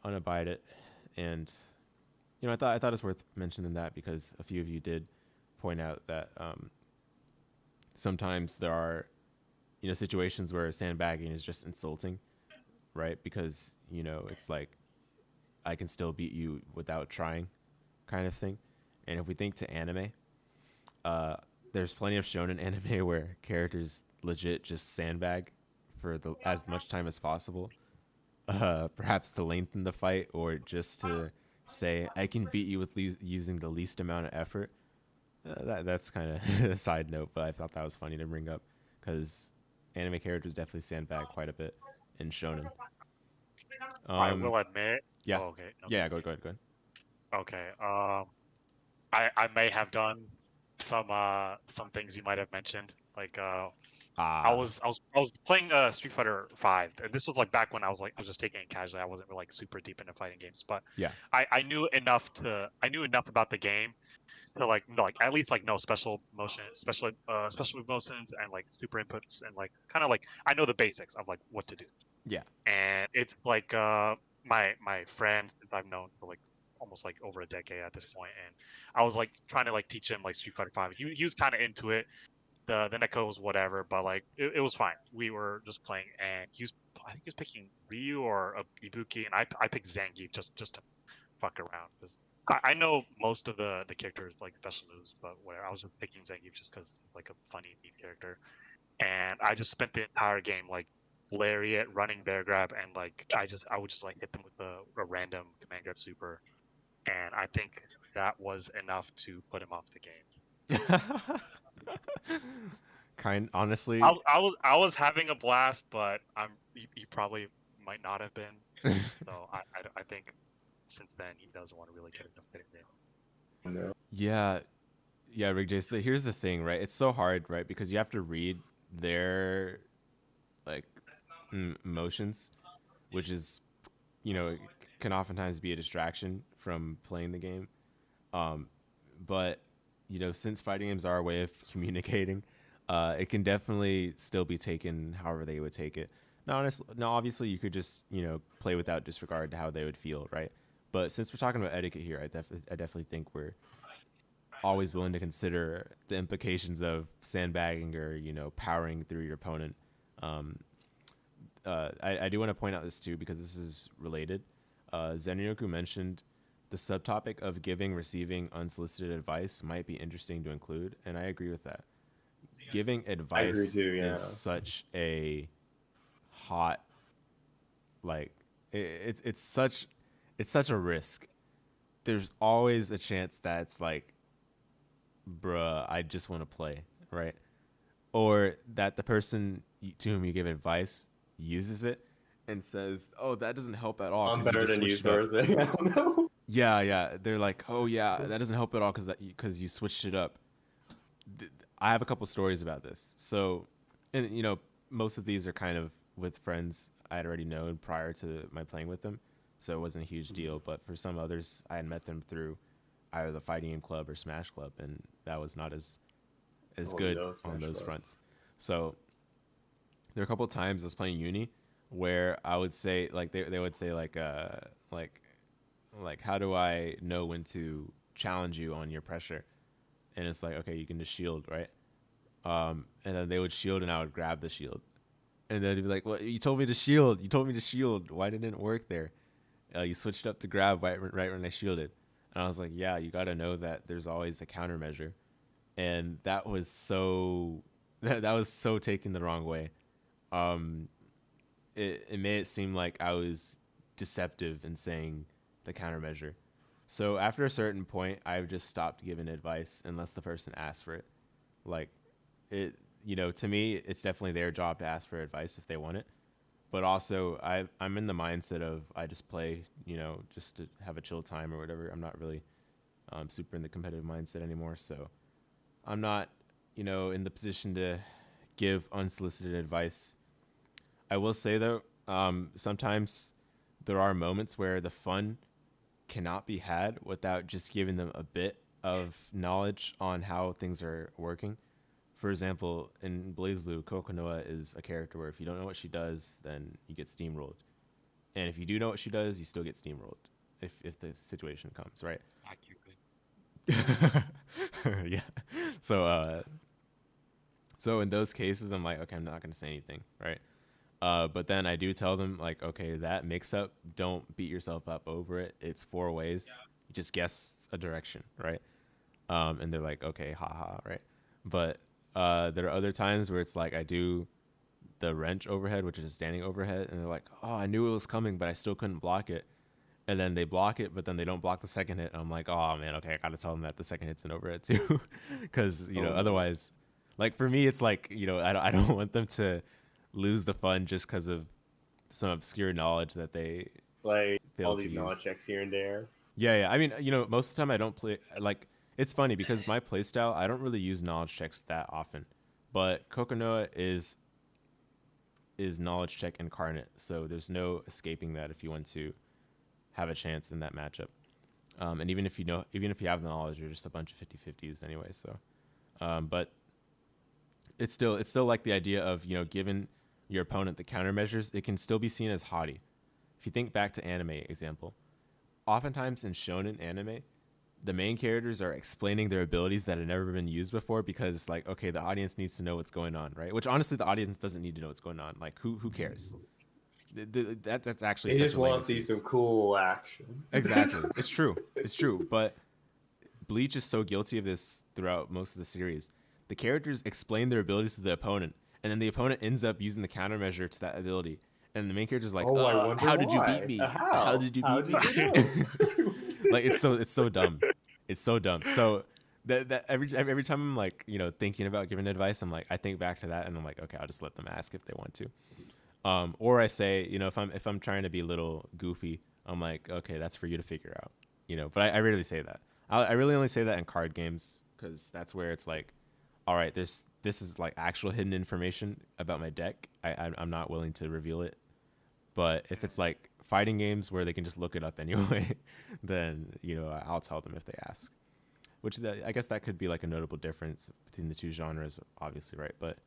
unabide it. And I thought it's worth mentioning that because a few of you did point out that sometimes there are situations where sandbagging is just insulting, right? Because it's like, I can still beat you without trying, kind of thing. And if we think to anime, there's plenty of shonen anime where characters legit just sandbag for as much time as possible, perhaps to lengthen the fight or just to say, I can beat you with using the least amount of effort. That's kind of a side note, but I thought that was funny to bring up because anime characters definitely sandbag quite a bit in shonen. I will admit. Yeah. Oh, okay. Yeah, go ahead. Okay. I may have done some things you might have mentioned. Like I was playing Street Fighter 5. And this was like back when I was just taking it casually. I wasn't really like super deep into fighting games, but yeah. I knew enough about the game to like at least like know special special motions and like super inputs, and like kind of like I know the basics of like what to do. Yeah. And it's like my friend that I've known for like almost like over a decade at this point, and I was like trying to like teach him like Street Fighter 5. He was kind of into it, the netcode was whatever, but like it was fine. We were just playing, and I think he was picking Ryu or Ibuki, and I picked Zangief just to fuck around because I know most of the characters like special moves, but where I was just picking Zangief just because like a funny neat character, and I just spent the entire game like lariat, running bear grab, and like I would just like hit them with a random command grab super, and I think that was enough to put him off the game. Honestly. I was having a blast, but he probably might not have been. So I think since then he doesn't want to really get into hitting game. No. Yeah, yeah, Rick Jace. Here's the thing, right? It's so hard, right? Because you have to read their like motions, which is, can oftentimes be a distraction from playing the game. But since fighting games are a way of communicating, it can definitely still be taken however they would take it. Now, obviously, you could just play without disregard to how they would feel, right? But since we're talking about etiquette here, I definitely think we're always willing to consider the implications of sandbagging or powering through your opponent. I do want to point out this too because this is related. Zenryoku mentioned the subtopic of giving, receiving unsolicited advice might be interesting to include, and I agree with that. Giving advice is such a hot, like it's such a risk. There's always a chance that it's like, bruh, I just want to play, right? Or that the person to whom you give advice uses it and says, "Oh, that doesn't help at all." I'm better than you, sort of thing. I don't know. Yeah. They're like, "Oh, yeah, that doesn't help at all because you switched it up." I have a couple stories about this. So, and most of these are kind of with friends I'd already known prior to my playing with them, so it wasn't a huge deal. But for some others, I had met them through either the Fighting Game Club or Smash Club, and that was not as good on those fronts. So there were a couple of times I was playing Uni where I would say like they would say like how do I know when to challenge you on your pressure? And it's like, okay, you can just shield, right? And then they would shield and I would grab the shield. And then they'd be like, well, you told me to shield. You told me to shield. Why didn't it work there? You switched up to grab right when I shielded. And I was like, yeah, you got to know that there's always a countermeasure. And that was so taken the wrong way. It made it seem like I was deceptive in saying the countermeasure. So after a certain point, I've just stopped giving advice unless the person asks for it. Like it, to me, it's definitely their job to ask for advice if they want it. But also, I'm in the mindset of I just play, just to have a chill time or whatever. I'm not really super in the competitive mindset anymore. So I'm not, in the position to give unsolicited advice. I will say, though, sometimes there are moments where the fun cannot be had without just giving them a bit of knowledge on how things are working. For example, in BlazBlue, Kokonoha is a character where if you don't know what she does, then you get steamrolled. And if you do know what she does, you still get steamrolled if the situation comes, right? Yeah. So in those cases, I'm like, okay, I'm not going to say anything, right? But then I do tell them, like, okay, that mix-up, don't beat yourself up over it. It's 4 ways. Yeah. You just guess a direction, right? And they're like, okay, haha, right? But there are other times where it's like I do the wrench overhead, which is a standing overhead, and they're like, oh, I knew it was coming, but I still couldn't block it. And then they block it, but then they don't block the second hit. And I'm like, oh, man, okay, I got to tell them that the second hit's an overhead too. Because, otherwise, like, for me, it's like, I don't want them to lose the fun just because of some obscure knowledge that they like all these knowledge checks here and there. Yeah. I mean, most of the time I don't play, like, it's funny because my playstyle, I don't really use knowledge checks that often, but Kokonoha is knowledge check incarnate, so there's no escaping that if you want to have a chance in that matchup. And even if you have the knowledge, you're just a bunch of 50-50s anyway. So, but it's still like the idea of giving your opponent the countermeasures. It can still be seen as haughty. If you think back to anime example, oftentimes in shonen anime, the main characters are explaining their abilities that have never been used before because like, okay, the audience needs to know what's going on, right? Which honestly, the audience doesn't need to know what's going on. Like, who cares? That's actually They such just a want lame to see excuse. some cool action. Exactly. It's true. It's true. But Bleach is so guilty of this throughout most of the series. The characters explain their abilities to the opponent, and then the opponent ends up using the countermeasure to that ability. And the main character's like, Oh, I wonder how did you beat why. me? How? Did you How beat me? did you know? Like it's so dumb. It's so dumb. So that every time I'm like, thinking about giving advice, I'm like, I think back to that and I'm like, okay, I'll just let them ask if they want to. Or I say, if I'm trying to be a little goofy, I'm like, okay, that's for you to figure out. But I rarely say that. I really only say that in card games because that's where it's like, all right, this is like actual hidden information about my deck. I'm not willing to reveal it. But if it's like fighting games where they can just look it up anyway, then I'll tell them if they ask. Which I guess that could be like a notable difference between the two genres, obviously, right? But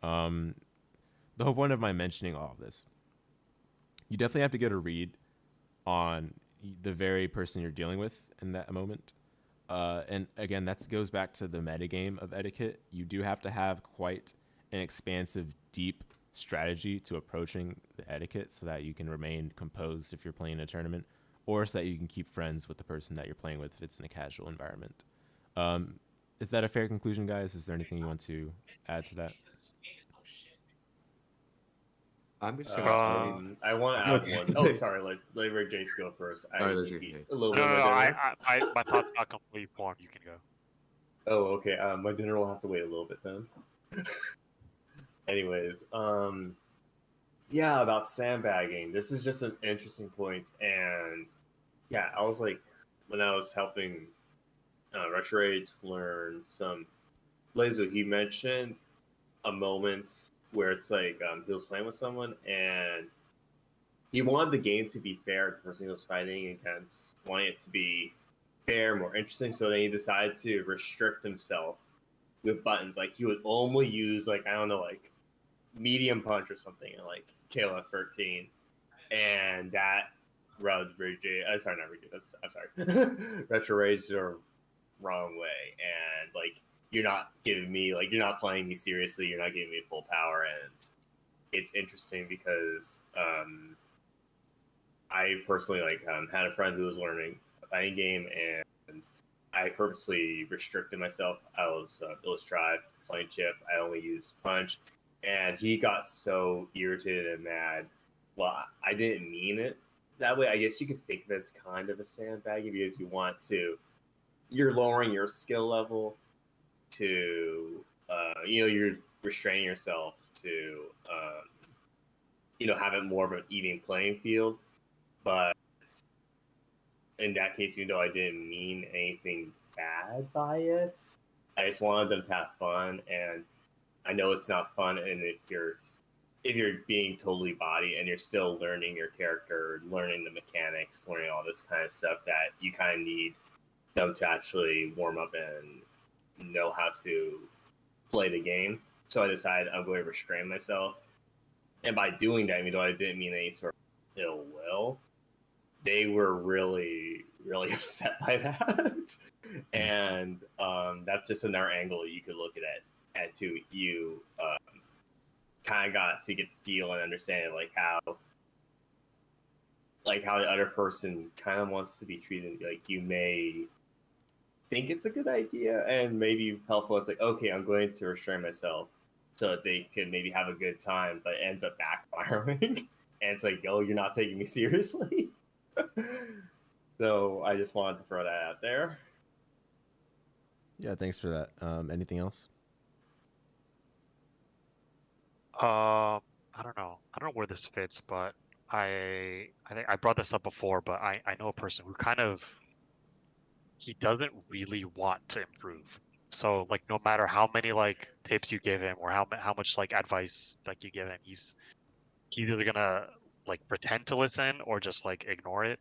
the whole point of my mentioning all of this, you definitely have to get a read on the very person you're dealing with in that moment. And again, that goes back to the metagame of etiquette. You do have to have quite an expansive, deep strategy to approaching the etiquette so that you can remain composed if you're playing a tournament, or so that you can keep friends with the person that you're playing with if it's in a casual environment. Is that a fair conclusion, guys? Is there anything you want to add to that? I'm just Uh, gonna say. I want to add one. Oh, sorry. Let Ray Jace go first. I Alright, let's need see. a little No, bit no, of no. my dinner. My thoughts not completely formed. You can go. Oh, okay. My dinner will have to wait a little bit then. Anyways, yeah, about sandbagging. This is just an interesting point, and yeah, I was like, when I was helping Retrograde learn some Laser, he mentioned a moment where it's like he was playing with someone and he wanted the game to be fair. The person he was fighting against wanted it to be fair, more interesting. So then he decided to restrict himself with buttons. Like he would only use like I don't know, like medium punch or something, and like KLF 13, and that rubbed Rigid. Sorry, not Rigid. I'm sorry, Retro Rage the wrong way, and like you're not giving me like you're not playing me seriously. You're not giving me full power, and it's interesting because I personally had a friend who was learning a fighting game, and I purposely restricted myself. I was Billis Drive playing chip. I only used punch, and he got so irritated and mad. Well, I didn't mean it that way. I guess you could think that's kind of a sandbagging because you're lowering your skill level to, you're restraining yourself to, have it more of an even playing field. But in that case, even though I didn't mean anything bad by it, I just wanted them to have fun. And I know it's not fun, and if you're being totally body and you're still learning your character, learning the mechanics, learning all this kind of stuff, that you kind of need them to actually warm up and know how to play the game. So I decided I'm going to restrain myself. And by doing that, even though I didn't mean any sort of ill will, they were really, really upset by that. And that's just another angle you could look at too. You kind of got to get the feel and understand how the other person kind of wants to be treated. Like you may think it's a good idea and maybe helpful. It's like, okay, I'm going to restrain myself so that they can maybe have a good time, but it ends up backfiring. And it's like, oh, you're not taking me seriously. So I just wanted to throw that out there. Yeah, thanks for that. Anything else? I don't know. I don't know where this fits, but I think I brought this up before, but I know a person who kind of he doesn't really want to improve. So like no matter how many like tips you give him or how much like advice like you give him, he's either gonna like pretend to listen or just like ignore it.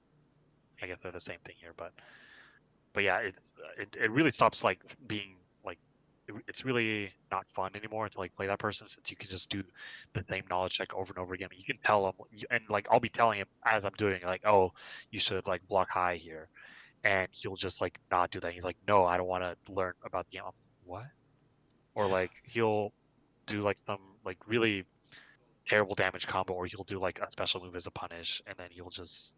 I guess they're the same thing here, but yeah, it really stops like being like it's really not fun anymore to like play that person since you can just do the same knowledge check over and over again. You can tell him, and like I'll be telling him as I'm doing like, oh, you should like block high here, and he'll just like not do that. He's like, no, I don't want to learn about the game. I'm, what? Or like he'll do like some like really terrible damage combo, or he'll do like a special move as a punish, and then he'll just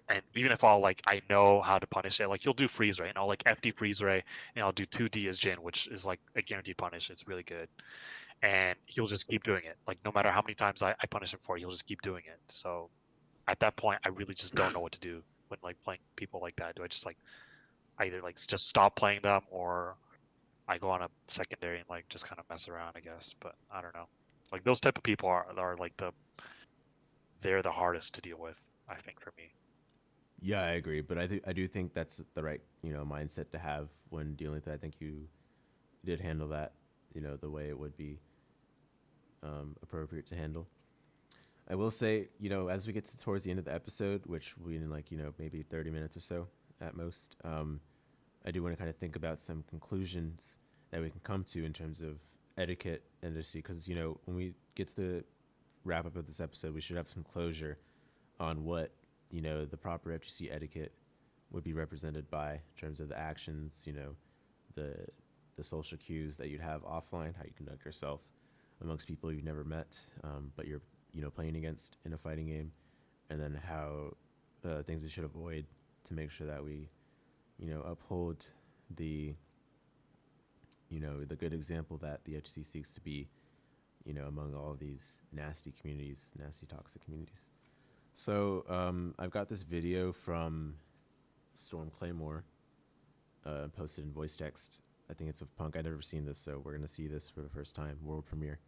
and even if I'll like I know how to punish it, like he'll do freeze ray, and I'll like FD freeze ray, and I'll do 2D as Jin, which is like a guaranteed punish. It's really good, and he'll just keep doing it. Like no matter how many times I punish him for it, he'll just keep doing it. So at that point, I really just don't know what to do when like playing people like that. Do I just like either like just stop playing them, or I go on a secondary and like just kind of mess around, I guess. But I don't know. Like those type of people are like they're the hardest to deal with, I think, for me. Yeah, I agree, but I do think that's the right mindset to have when dealing with it. I think you did handle that the way it would be appropriate to handle. I will say, as we get towards the end of the episode, which we in like maybe 30 minutes or so at most, I do want to kind of think about some conclusions that we can come to in terms of etiquette and just see, because when we get to the wrap up of this episode, we should have some closure on what the proper FGC etiquette would be represented by in terms of the actions, the social cues that you'd have offline, how you conduct yourself amongst people you've never met, but you're playing against in a fighting game, and then how things we should avoid to make sure that we uphold the the good example that the FGC seeks to be among all of these nasty communities, nasty toxic communities. So I've got this video from Storm Claymore posted in voice text. I think it's of Punk. I've never seen this, so we're going to see this for the first time. World premiere.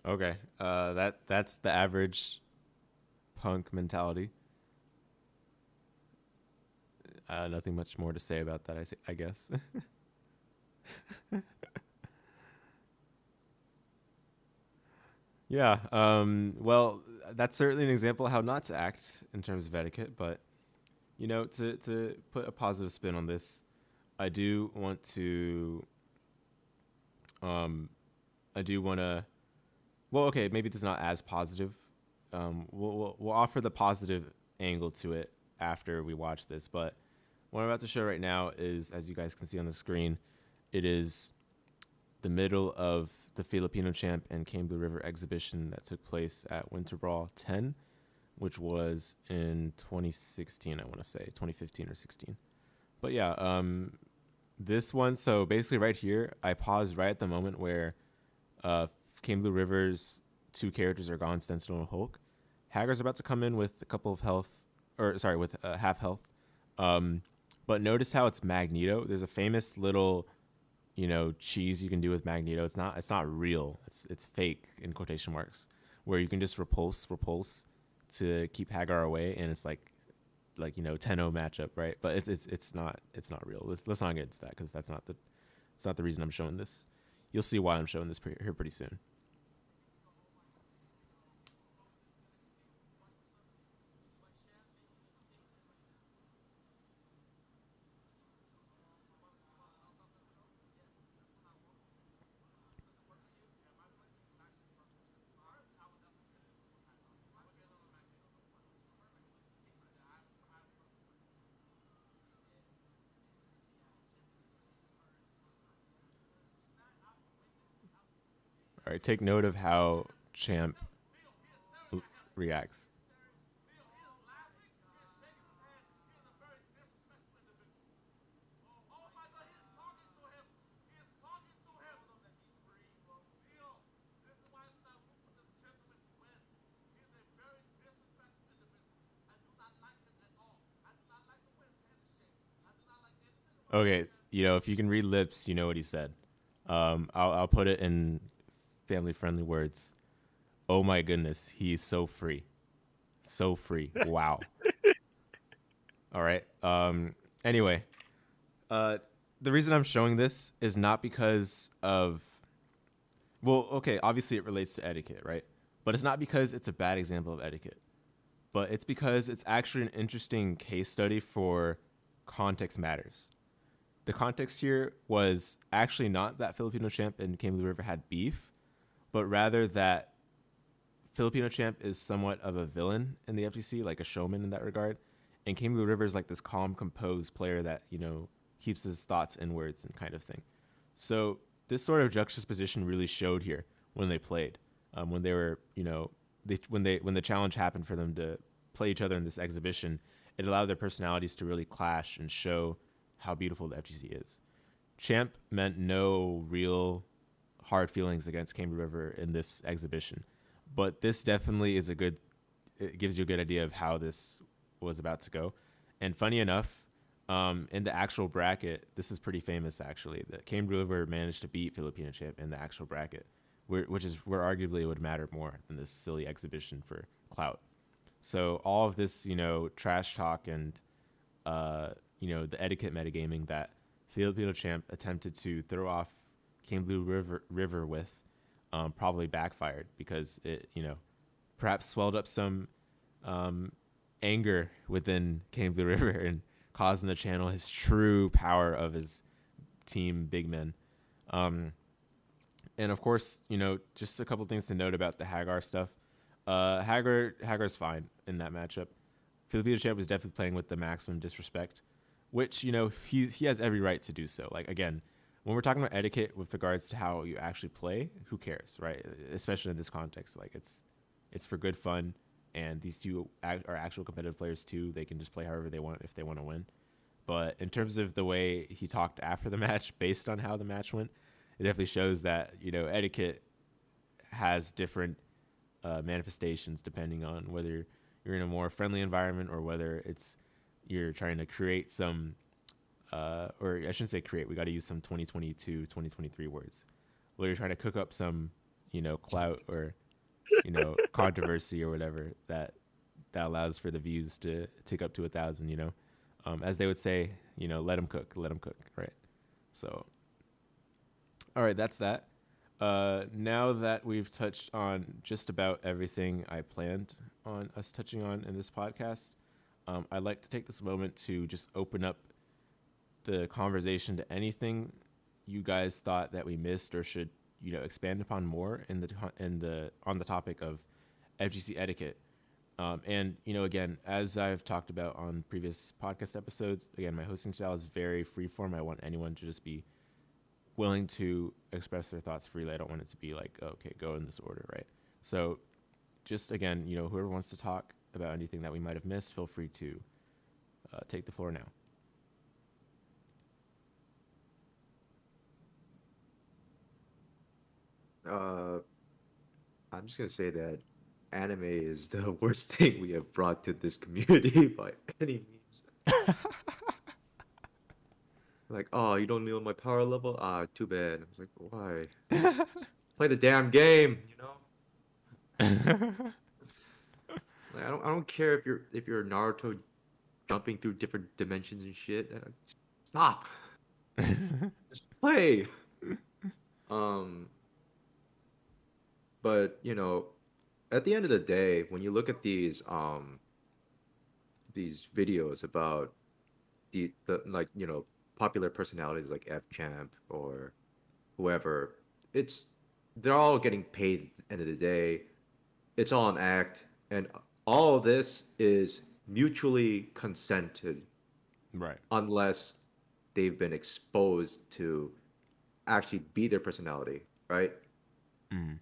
Okay, that's the average Punk mentality. Nothing much more to say about that, I guess. Yeah. Well, that's certainly an example of how not to act in terms of etiquette. But to put a positive spin on this, I do want to. I do want to. Well, okay, maybe this is not as positive. We'll offer the positive angle to it after we watch this. But what I'm about to show right now is, as you guys can see on the screen, it is the middle of the Filipino Champ and Cane Blue River exhibition that took place at Winter Brawl 10, which was in 2016, I want to say, 2015 or 16. But yeah, this one, so basically right here, I paused right at the moment where Cane Blue River's two characters are gone, Sentinel and Hulk. Hagar's about to come in with a couple of health, or sorry, with half health. But notice how it's Magneto. There's a famous little, cheese you can do with Magneto. It's not real. It's fake in quotation marks, where you can just repulse to keep Hagar away, and it's like 10-0 matchup, right? But it's not real. Let's not get into that, because it's not the reason I'm showing this. You'll see why I'm showing this here pretty soon. All right, take note of how Champ reacts. Okay, if you can read lips, you know what he said. I'll put it in family-friendly words. Oh my goodness, he's so free. So free. Wow. All right. Anyway, the reason I'm showing this is not because of, well, okay, obviously it relates to etiquette, right? But it's not because it's a bad example of etiquette, but it's because it's actually an interesting case study for context matters. The context here was actually not that Filipino champ and Came Blue River had beef, but rather that Filipino champ is somewhat of a villain in the FGC, like a showman in that regard. And Came Blue River is like this calm, composed player that, keeps his thoughts inwards and kind of thing. So this sort of juxtaposition really showed here when they played, when they were, when the challenge happened for them to play each other in this exhibition, it allowed their personalities to really clash and show how beautiful the FGC is. Champ meant no real hard feelings against Came Blue River in this exhibition, but this definitely is it gives you a good idea of how this was about to go. And funny enough, in the actual bracket, this is pretty famous actually, that Came Blue River managed to beat Filipino champ in the actual bracket, which is where arguably it would matter more than this silly exhibition for clout. So all of this, trash talk and, the etiquette metagaming that Filipino champ attempted to throw off Came Blue River with, probably backfired because it, perhaps swelled up some anger within Came Blue River and caused him to channel his true power of his team big men. And of course, just a couple things to note about the Hagar stuff. Hagar's fine in that matchup. Filipino champ was definitely playing with the maximum disrespect, which, he has every right to do so. Like, again, when we're talking about etiquette with regards to how you actually play, who cares, right? Especially in this context, like it's for good fun, and these two are actual competitive players too. They can just play however they want if they want to win. But in terms of the way he talked after the match, based on how the match went, it definitely shows that etiquette has different manifestations depending on whether you're in a more friendly environment or whether you're trying to create some. Or I shouldn't say create, we got to use some 2022, 2023 words. Where you're trying to cook up some, clout or, controversy or whatever that allows for the views to tick up to 1,000, as they would say, let them cook, right? So, all right, that's that. Now that we've touched on just about everything I planned on us touching on in this podcast, I'd like to take this moment to just open up the conversation to anything you guys thought that we missed or should expand upon more on the topic of FGC etiquette. And again, as I've talked about on previous podcast episodes, again, my hosting style is very freeform. I want anyone to just be willing to express their thoughts freely. I don't want it to be like, okay, go in this order, right? So just again, whoever wants to talk about anything that we might have missed, feel free to take the floor now. I'm just gonna say that anime is the worst thing we have brought to this community by any means. Like, oh, you don't know my power level? Ah, too bad. I was like, why? Play the damn game, Like, I don't care if you're Naruto jumping through different dimensions and shit. Stop. Just play. But at the end of the day, when you look at these videos about the like popular personalities like F Champ or whoever, they're all getting paid at the end of the day. It's all an act, and all of this is mutually consented, Right. unless they've been exposed to actually be their personality, right? Mm.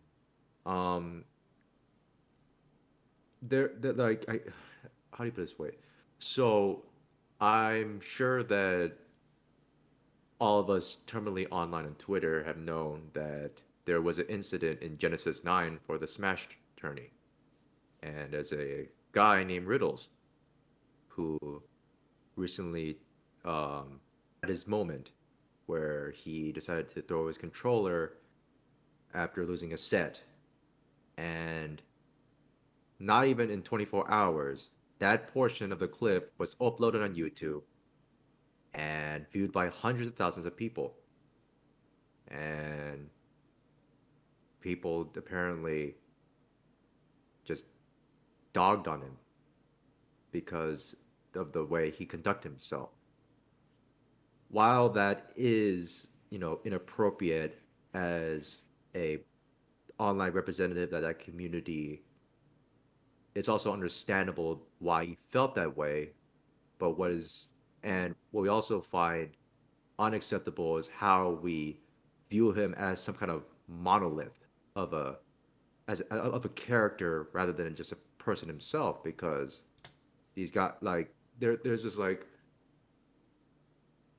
They're like how do you put it this way? So I'm sure that all of us terminally online on Twitter have known that there was an incident in Genesis 9 for the Smash tourney. And as a guy named Riddles, who recently had his moment where he decided to throw his controller after losing a set. And not even in 24 hours, that portion of the clip was uploaded on YouTube and viewed by hundreds of thousands of people. And people apparently just dogged on him because of the way he conducted himself. While that is, inappropriate as a online representative of that community, it's also understandable why he felt that way. But what we also find unacceptable is how we view him as some kind of monolith of a character rather than just a person himself, because he's got like there's this like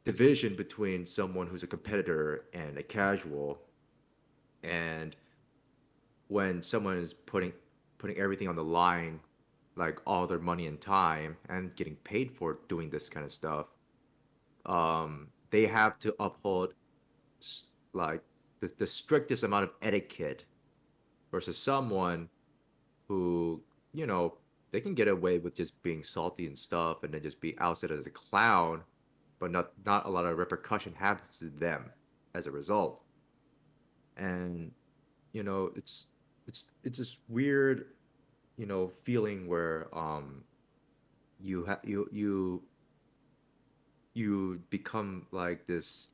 division between someone who's a competitor and a casual. And when someone is putting everything on the line, like all their money and time, and getting paid for doing this kind of stuff, they have to uphold like the strictest amount of etiquette versus someone who, they can get away with just being salty and stuff and then just be ousted as a clown, but not a lot of repercussion happens to them as a result. And it's this weird, feeling where you become like this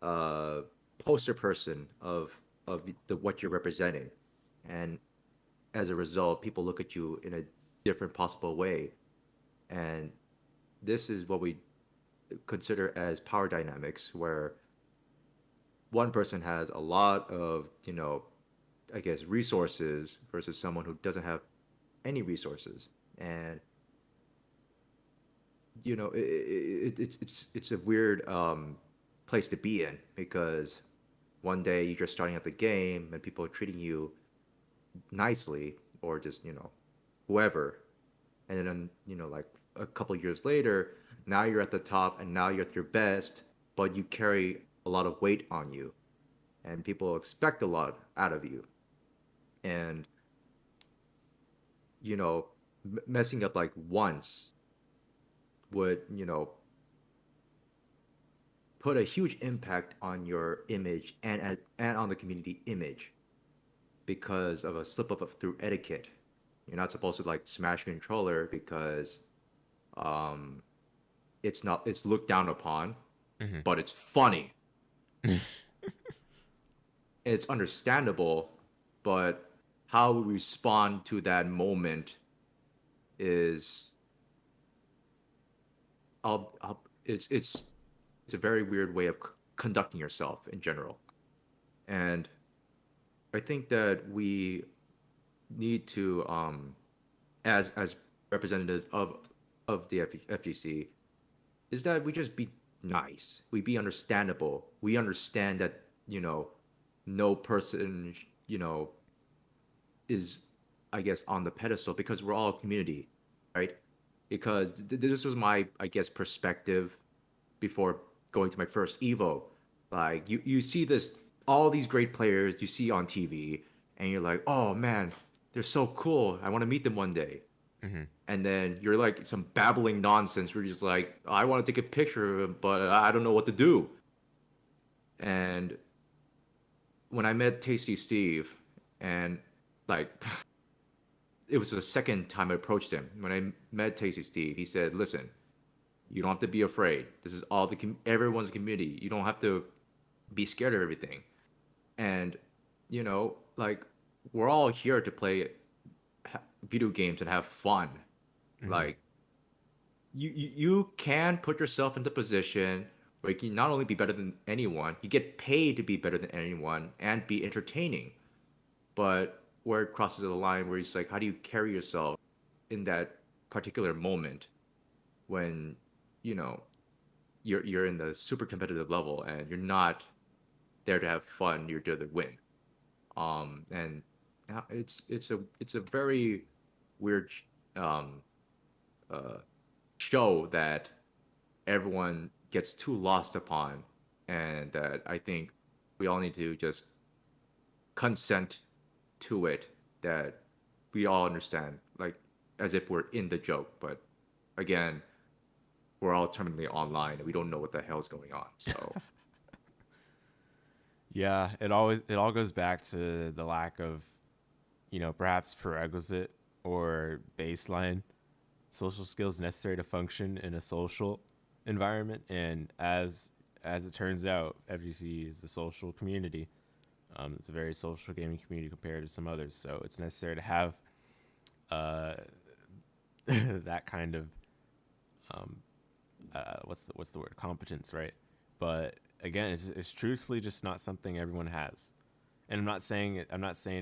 uh poster person of the what you're representing, and as a result people look at you in a different possible way. And this is what we consider as power dynamics, where one person has a lot of, I guess, resources versus someone who doesn't have any resources. And it's a weird place to be in, because one day you're just starting at the game and people are treating you nicely, or just whoever, and then like a couple years later, now you're at the top and now you're at your best, but you carry a lot of weight on you, and people expect a lot out of you. And messing up like once would put a huge impact on your image and on the community image, because of a slip up through etiquette. You're not supposed to like smash your controller because um it's looked down upon, Mhm. but it's funny. It's understandable, but how we respond to that moment is it's a very weird way of conducting yourself in general. And I think that we need to, as representatives of the FGC, is that we just be nice. We be understandable. We understand that no person is, I guess, on the pedestal, because we're all a community, right? Because this was my, I guess, perspective before going to my first Evo. Like you see this all these great players you see on TV, and you're like, oh man, they're so cool. I want to meet them one day. Mhm. And then you're like some babbling nonsense. You're just like, I want to take a picture of him, but I don't know what to do. And when I met Tasty Steve, and like it was the second time I approached him. When I met Tasty Steve, he said, "Listen, you don't have to be afraid. This is all everyone's community. You don't have to be scared of everything." And like we're all here to play video games and have fun. Mhm. Like you can put yourself in the position where you can not only be better than anyone, you get paid to be better than anyone and be entertaining. But where it crosses the line, where it's like, how do you carry yourself in that particular moment when you know you're in the super competitive level and you're not there to have fun, you're there to win. And it's a very weird um uh show that everyone gets too lost upon, and that I think we all need to just consent to it, that we all understand, like as if we're in the joke, but again, we're all terminally online and we don't know what the hell's going on. So Yeah, it all goes back to the lack of perhaps prerequisite or baseline social skills necessary to function in a social environment. And as it turns out, FGC is a social community. It's a very social gaming community compared to some others. So it's necessary to have that kind of what's the word, competence, right? But again, it's truthfully just not something everyone has. And I'm not saying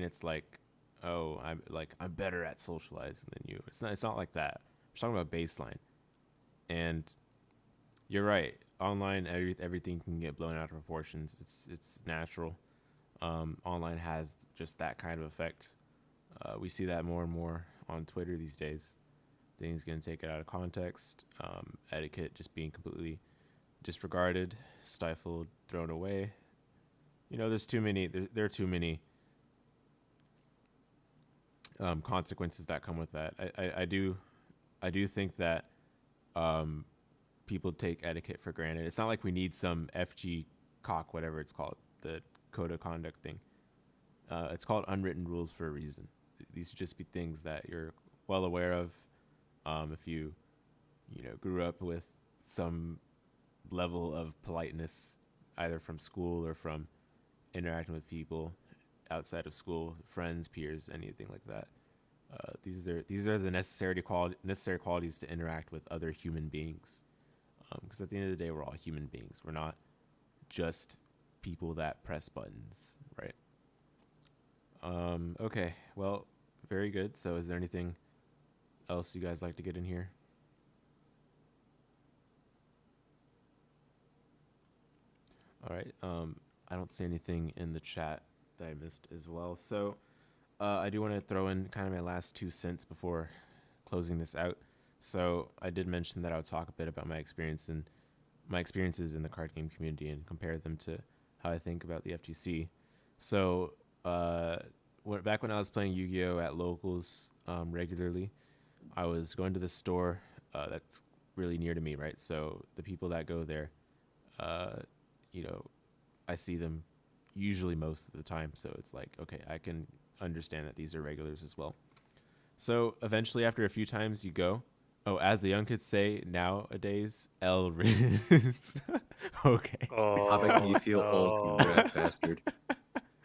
it's like, oh, I'm better at socializing than you. It's not like that. I'm talking about baseline. And you're right. Online, everything can get blown out of proportions. It's natural. Online has just that kind of effect. We see that more and more on Twitter these days. Things getting taken out of context. Etiquette just being completely disregarded, stifled, thrown away. There's too many. There are too many consequences that come with that. I do think that people take etiquette for granted. It's not like we need some FG cock, whatever it's called, the code of conduct thing. It's called unwritten rules for a reason. These should just be things that you're well aware of. If you grew up with some level of politeness, either from school or from interacting with people outside of school, friends, peers, anything like that. These are the necessary qualities to interact with other human beings. Because at the end of the day, we're all human beings. We're not just people that press buttons, right? Okay, well, very good. So is there anything else you guys like to get in here? All right. I don't see anything in the chat that I missed as well. So I do want to throw in kind of my last 2 cents before closing this out. So I did mention that I would talk a bit about my experiences in the card game community and compare them to how I think about the FGC. So back when I was playing Yu-Gi-Oh at locals regularly, I was going to the store that's really near to me, right? So the people that go there, I see them usually most of the time. So it's like, okay, I can understand that these are regulars as well. So eventually, after a few times, you go. Oh, as the young kids say nowadays, El Riz. Okay. Oh, How about you feel old, you no. rat bastard?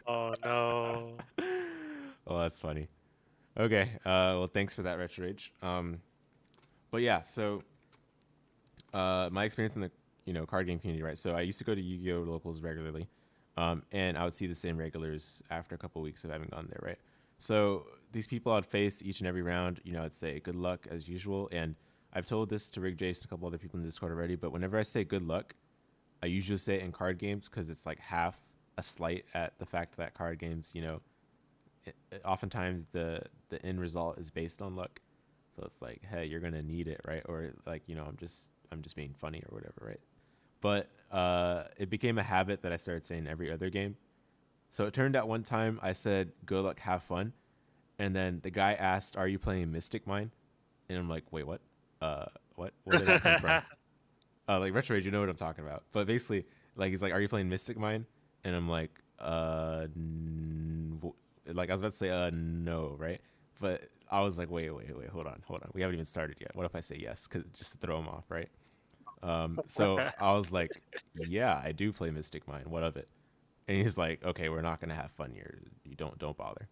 Oh no. Oh, that's funny. Okay. Well, thanks for that, Retro Rage. But yeah, so my experience in the card game community, right? So I used to go to Yu-Gi-Oh locals regularly, and I would see the same regulars after a couple of weeks of having gone there, right? So these people I'd face each and every round, I'd say good luck as usual, and I've told this to Rig Jace and a couple other people in the Discord already, but whenever I say good luck, I usually say it in card games because it's like half a slight at the fact that card games, oftentimes the end result is based on luck. So it's like, hey, you're gonna need it, right? Or like, I'm just being funny or whatever, right? But it became a habit that I started saying every other game. So it turned out one time I said, good luck, have fun. And then the guy asked, are you playing Mystic Mine? And I'm like, wait, what? What? Where did that come from? Like, Retro Rage, you know what I'm talking about. But basically, like, he's like, are you playing Mystic Mine? And I'm like, like, I was about to say, no, right? But I was like, wait, hold on. We haven't even started yet. What if I say yes? Just to throw him off, right? So I was like, yeah, I do play Mystic Mine. What of it? And he's like, okay, we're not gonna have fun here. You don't bother.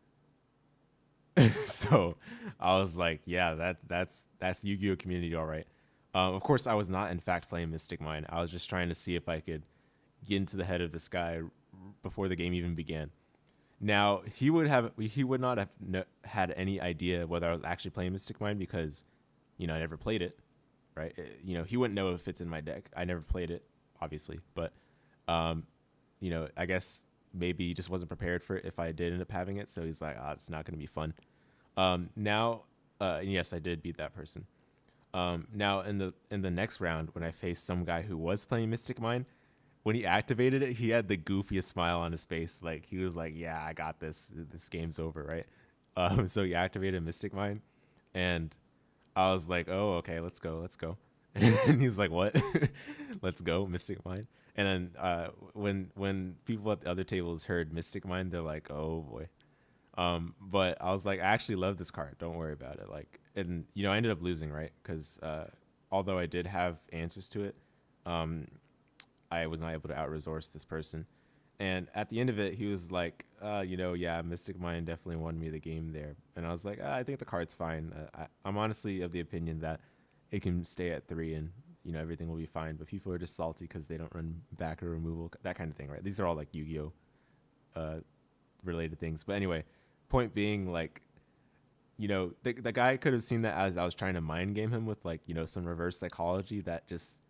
So I was like, yeah, that's Yu-Gi-Oh community, all right. Of course, I was not in fact playing Mystic Mine. I was just trying to see if I could get into the head of this guy before the game even began. Now he would not have had any idea whether I was actually playing Mystic Mine because, I never played it, right? He wouldn't know if it's in my deck. I never played it, obviously, but I guess maybe he just wasn't prepared for it if I did end up having it. So he's like, it's not going to be fun. Now, yes, I did beat that person. Now in the next round, when I faced some guy who was playing Mystic Mine, when he activated it, he had the goofiest smile on his face. Like he was like, yeah, I got this. This game's over, right? So he activated Mystic Mine, and I was like, oh, okay, let's go. And he was like, what? Let's go, Mystic Mine. And then when people at the other tables heard Mystic Mine, they're like, oh boy. But I was like, I actually love this card. Don't worry about it. Like, and I ended up losing, right? Because although I did have answers to it, I was not able to out-resource this person. And at the end of it, he was like, yeah, Mystic Mind definitely won me the game there. And I was like, I think the card's fine. I'm honestly of the opinion that it can stay at 3 and, everything will be fine. But people are just salty because they don't run back or removal, that kind of thing, right? These are all like Yu-Gi-Oh! Related things. But anyway, point being, like, the guy could have seen that as I was trying to mind game him with, like, some reverse psychology that just,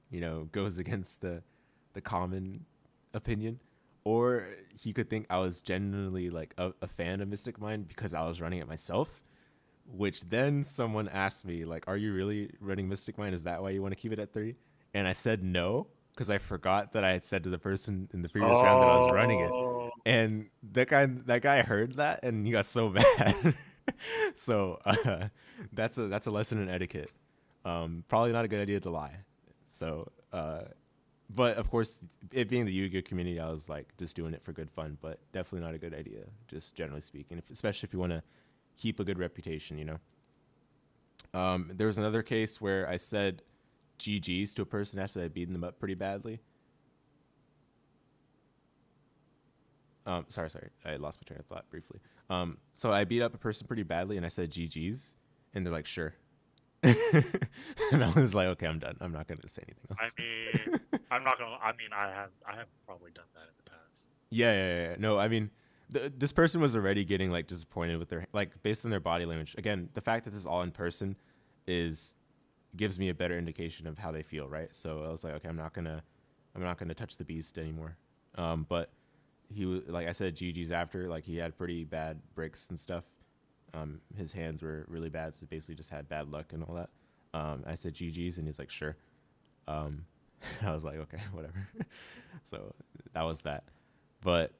goes against the common opinion. Or he could think I was genuinely like a fan of Mystic Mind because I was running it myself, which then someone asked me, like, are you really running Mystic Mind? Is that why you want to keep it at 3? And I said no, because I forgot that I had said to the person in the previous round that I was running it. And that guy heard that and he got so mad. So that's a lesson in etiquette. Probably not a good idea to lie. So but of course, it being the Yu-Gi-Oh community, I was like just doing it for good fun, but definitely not a good idea, just generally speaking, especially if you want to keep a good reputation, There was another case where I said GG's to a person after I'd beaten them up pretty badly. Sorry, I lost my train of thought briefly. So I beat up a person pretty badly, and I said GG's, and they're like, sure. And I was like, okay, I'm done. I'm not gonna say anything else. I have probably done that in the past. Yeah. No, I mean, this person was already getting like disappointed with their, like, based on their body language. Again, the fact that this is all in person gives me a better indication of how they feel, right? So I was like, okay, I'm not gonna touch the beast anymore. But he was, like I said, GG's after, like, he had pretty bad breaks and stuff. His hands were really bad, so basically just had bad luck and all that. I said GG's, and he's like, sure. I was like, okay, whatever. So that was that. But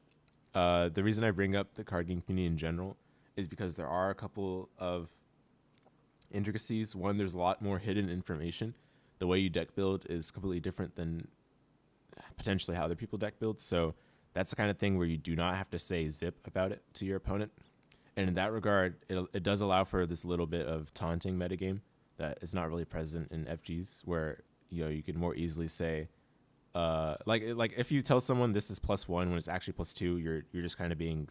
the reason I bring up the card game community in general is because there are a couple of intricacies. One, there's a lot more hidden information. The way you deck build is completely different than potentially how other people deck build. So that's the kind of thing where you do not have to say zip about it to your opponent. And in that regard, it does allow for this little bit of taunting metagame that is not really present in FGs, where you can more easily say, like if you tell someone this is +1 when it's actually +2, you're just kind of being,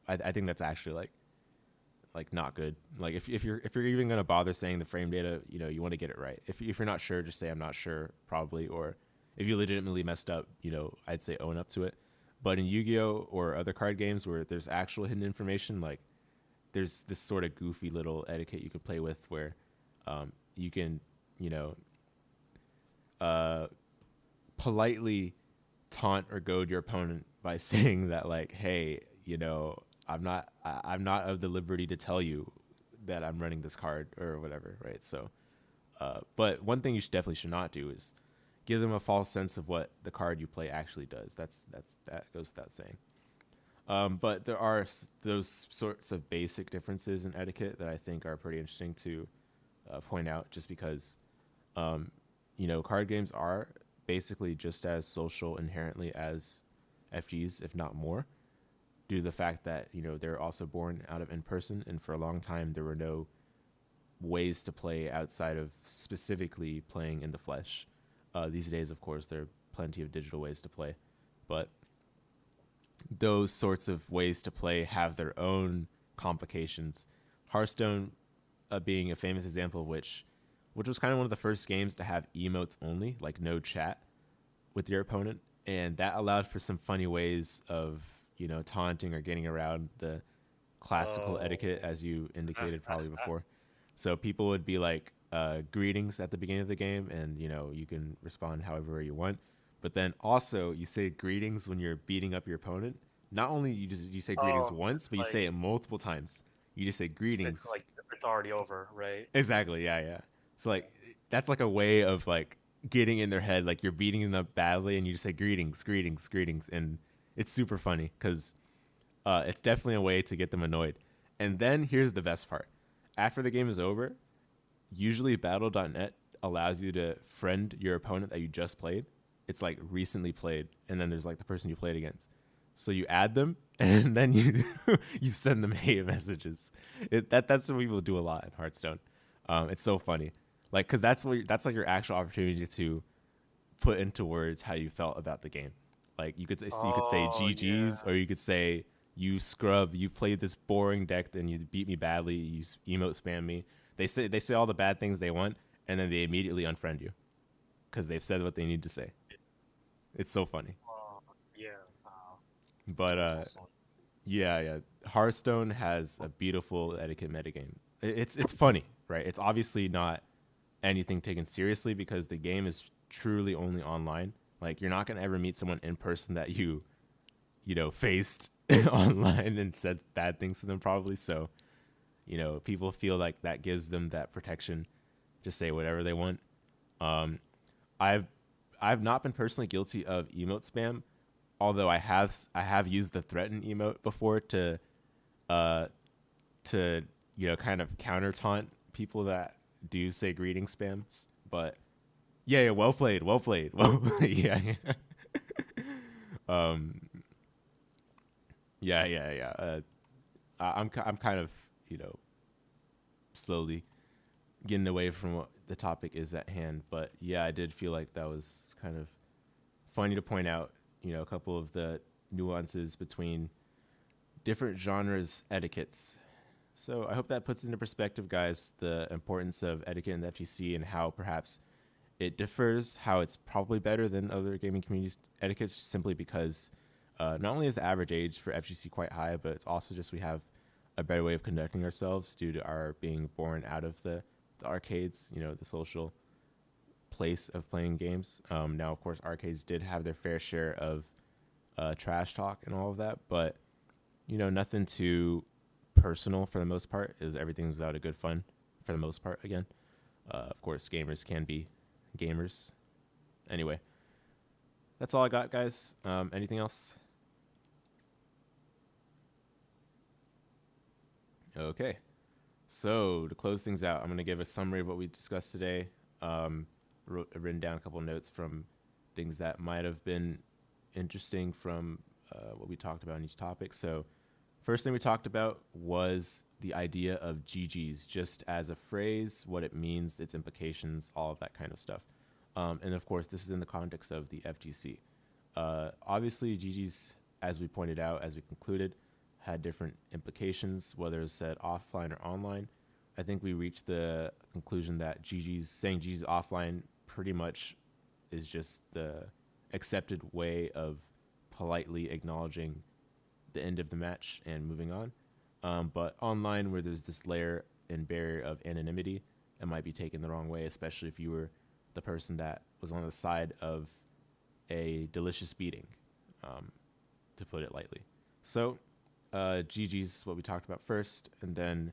I think that's actually like not good. Like if you're even gonna bother saying the frame data, you want to get it right. If you're not sure, just say I'm not sure, probably. Or if you legitimately messed up, I'd say own up to it. But in Yu-Gi-Oh! Or other card games where there's actual hidden information, like there's this sort of goofy little etiquette you can play with where you can, politely taunt or goad your opponent by saying that, like, hey, I'm not of the liberty to tell you that I'm running this card or whatever, right? So, but one thing you definitely should not do is give them a false sense of what the card you play actually does. That goes without saying. But there are those sorts of basic differences in etiquette that I think are pretty interesting to point out, just because, card games are basically just as social inherently as FGs, if not more, due to the fact that, they're also born out of in-person, and for a long time there were no ways to play outside of specifically playing in the flesh. These days, of course, there are plenty of digital ways to play, but those sorts of ways to play have their own complications. Hearthstone being a famous example of which was kind of one of the first games to have emotes only, like no chat with your opponent, and that allowed for some funny ways of taunting or getting around the classical etiquette, as you indicated probably before. So people would be like, greetings at the beginning of the game, and you can respond however you want. But then also you say greetings when you're beating up your opponent. Not only you say greetings once, but you say it multiple times. You just say greetings. It's like it's already over, right? Exactly. Yeah. So like that's like a way of like getting in their head, like you're beating them up badly, and you just say greetings, and it's super funny because it's definitely a way to get them annoyed. And then here's the best part: after the game is over, usually Battle.net allows you to friend your opponent that you just played. It's like recently played, and then there's like the person you played against. So you add them, and then you you send them hate messages. That's what people do a lot in Hearthstone. It's so funny, like because that's like your actual opportunity to put into words how you felt about the game. Like you could so you could say Oh GG's, yeah. or you could say you scrub, you played this boring deck and you beat me badly, you emote spam me. They say all the bad things they want, and then they immediately unfriend you because they've said what they need to say. It's so funny. Oh yeah. Wow. But Sounds awesome. yeah. Hearthstone has a beautiful etiquette metagame. It's funny, right? It's obviously not anything taken seriously because the game is truly only online. Like you're not gonna ever meet someone in person that you know faced online and said bad things to them probably. So people feel like that gives them that protection to say whatever they want. Um, I've I've not been personally guilty of emote spam, although I have used the threaten emote before uh to kind of counter taunt people that do say greeting spams. But yeah, well played, well played, yeah. um, yeah. I'm kind of slowly getting away from what the topic is at hand, but yeah, I did feel like that was kind of funny to point out. A couple of the nuances between different genres etiquettes. So I hope that puts into perspective, guys, the importance of etiquette in the FGC and how perhaps it differs, how it's probably better than other gaming communities etiquettes simply because not only is the average age for FGC quite high, but it's also just we have a better way of conducting ourselves due to our being born out of the arcades, the social place of playing games. Now, of course, arcades did have their fair share of trash talk and all of that, but nothing too personal for the most part. Is everything was out of good fun for the most part. Again, of course, gamers can be gamers. Anyway, that's all I got, guys. Anything else? Okay. So to close things out, I'm going to give a summary of what we discussed today. Written down a couple of notes from things that might have been interesting from what we talked about in each topic. So first thing we talked about was the idea of GG's, just as a phrase, what it means, its implications, all of that kind of stuff. And of course, this is in the context of the FGC. Obviously, GG's, as we pointed out, as we concluded, had different implications, whether it's said offline or online. I think we reached the conclusion that saying GG's offline pretty much is just the accepted way of politely acknowledging the end of the match and moving on. But online, where there's this layer and barrier of anonymity, it might be taken the wrong way, especially if you were the person that was on the side of a delicious beating, to put it lightly. So GG's is what we talked about first, and then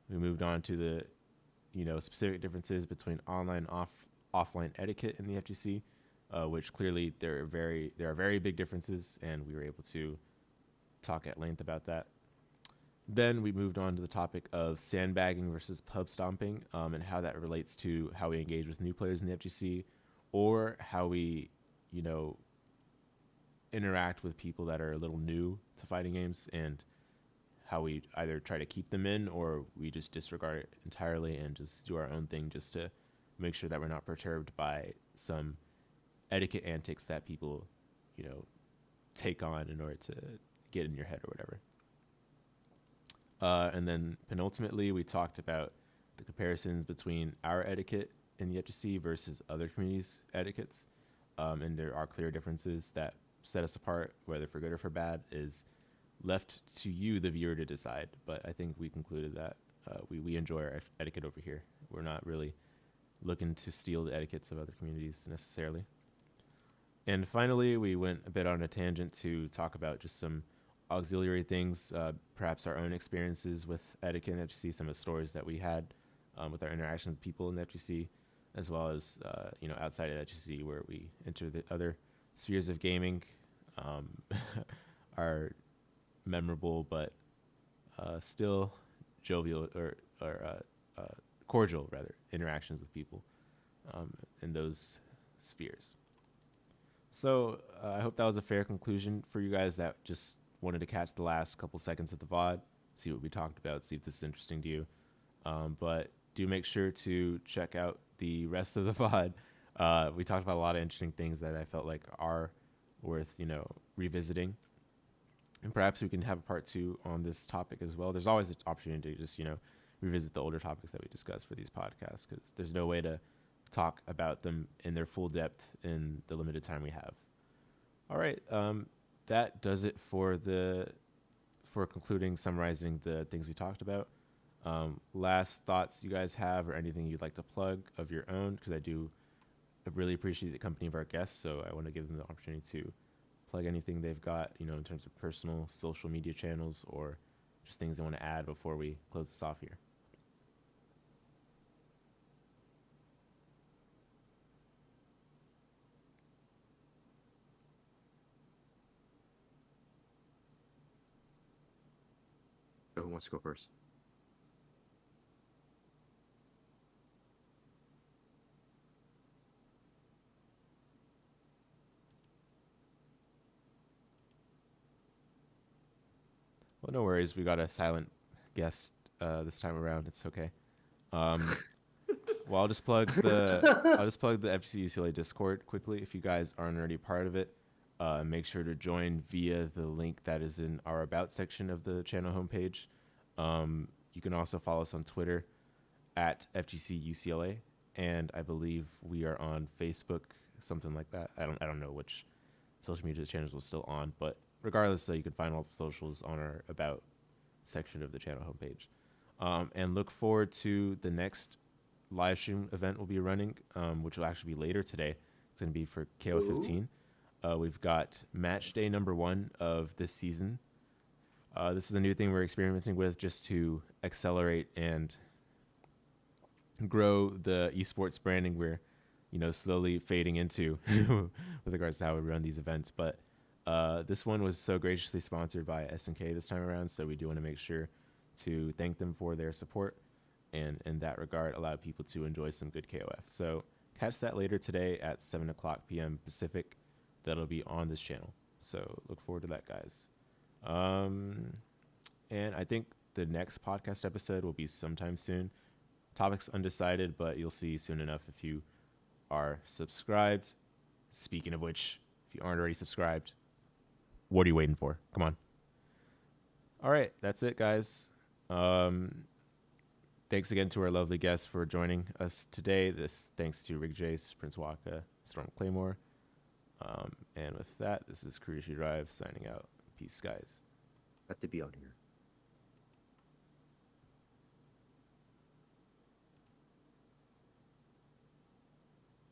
we moved on to the specific differences between online and offline etiquette in the FGC, which clearly there are very big differences, and we were able to talk at length about that. Then we moved on to the topic of sandbagging versus pub stomping, and how that relates to how we engage with new players in the FGC, or how we interact with people that are a little new to fighting games, and how we either try to keep them in or we just disregard it entirely and just do our own thing just to make sure that we're not perturbed by some etiquette antics that people take on in order to get in your head or whatever. And then penultimately, we talked about the comparisons between our etiquette in the FGC versus other communities' etiquettes. And there are clear differences that set us apart, whether for good or for bad, is left to you, the viewer, to decide. But I think we concluded that we enjoy our etiquette over here. We're not really looking to steal the etiquettes of other communities necessarily. And finally, we went a bit on a tangent to talk about just some auxiliary things, perhaps our own experiences with etiquette in the FGC, some of the stories that we had with our interaction with people in the FGC, as well as outside of the FGC where we enter the other spheres of gaming. Our memorable but still jovial or cordial rather interactions with people in those spheres. So I hope that was a fair conclusion for you guys that just wanted to catch the last couple seconds of the VOD, see what we talked about, see if this is interesting to you. But do make sure to check out the rest of the VOD. We talked about a lot of interesting things that I felt like are worth, revisiting. And perhaps we can have a part 2 on this topic as well. There's always an opportunity to just, revisit the older topics that we discussed for these podcasts, because there's no way to talk about them in their full depth in the limited time we have. All right. That does it for concluding, summarizing the things we talked about. Last thoughts you guys have, or anything you'd like to plug of your own, because I really appreciate the company of our guests, so I want to give them the opportunity to plug anything they've got, in terms of personal social media channels, or just things they want to add before we close this off here. Who wants to go first? Well, no worries. We got a silent guest this time around. It's okay. Well, I'll just plug the FGC UCLA Discord quickly. If you guys aren't already part of it, make sure to join via the link that is in our About section of the channel homepage. You can also follow us on Twitter at FGC UCLA, and I believe we are on Facebook, something like that. I don't know which social media channels we're still on, but regardless, you can find all the socials on our About section of the channel homepage. And look forward to the next live stream event we'll be running, which will actually be later today. It's going to be for KO 15. We've got match day number 1 of this season. This is a new thing we're experimenting with, just to accelerate and grow the esports branding we're, slowly fading into with regards to how we run these events. But this one was so graciously sponsored by SNK this time around, so we do want to make sure to thank them for their support, and in that regard, allow people to enjoy some good KOF. So catch that later today at 7:00 p.m. Pacific. That'll be on this channel. So look forward to that, guys. And I think the next podcast episode will be sometime soon. Topic's undecided, but you'll see soon enough if you are subscribed. Speaking of which, if you aren't already subscribed, what are you waiting for? Come on. All right, that's it, guys. Thanks again to our lovely guests for joining us today. Thanks to Rick Jace, Prince Waka, Storm Claymore. And with that, this is Kurishi Drive signing out. Peace, guys. Got to be on here.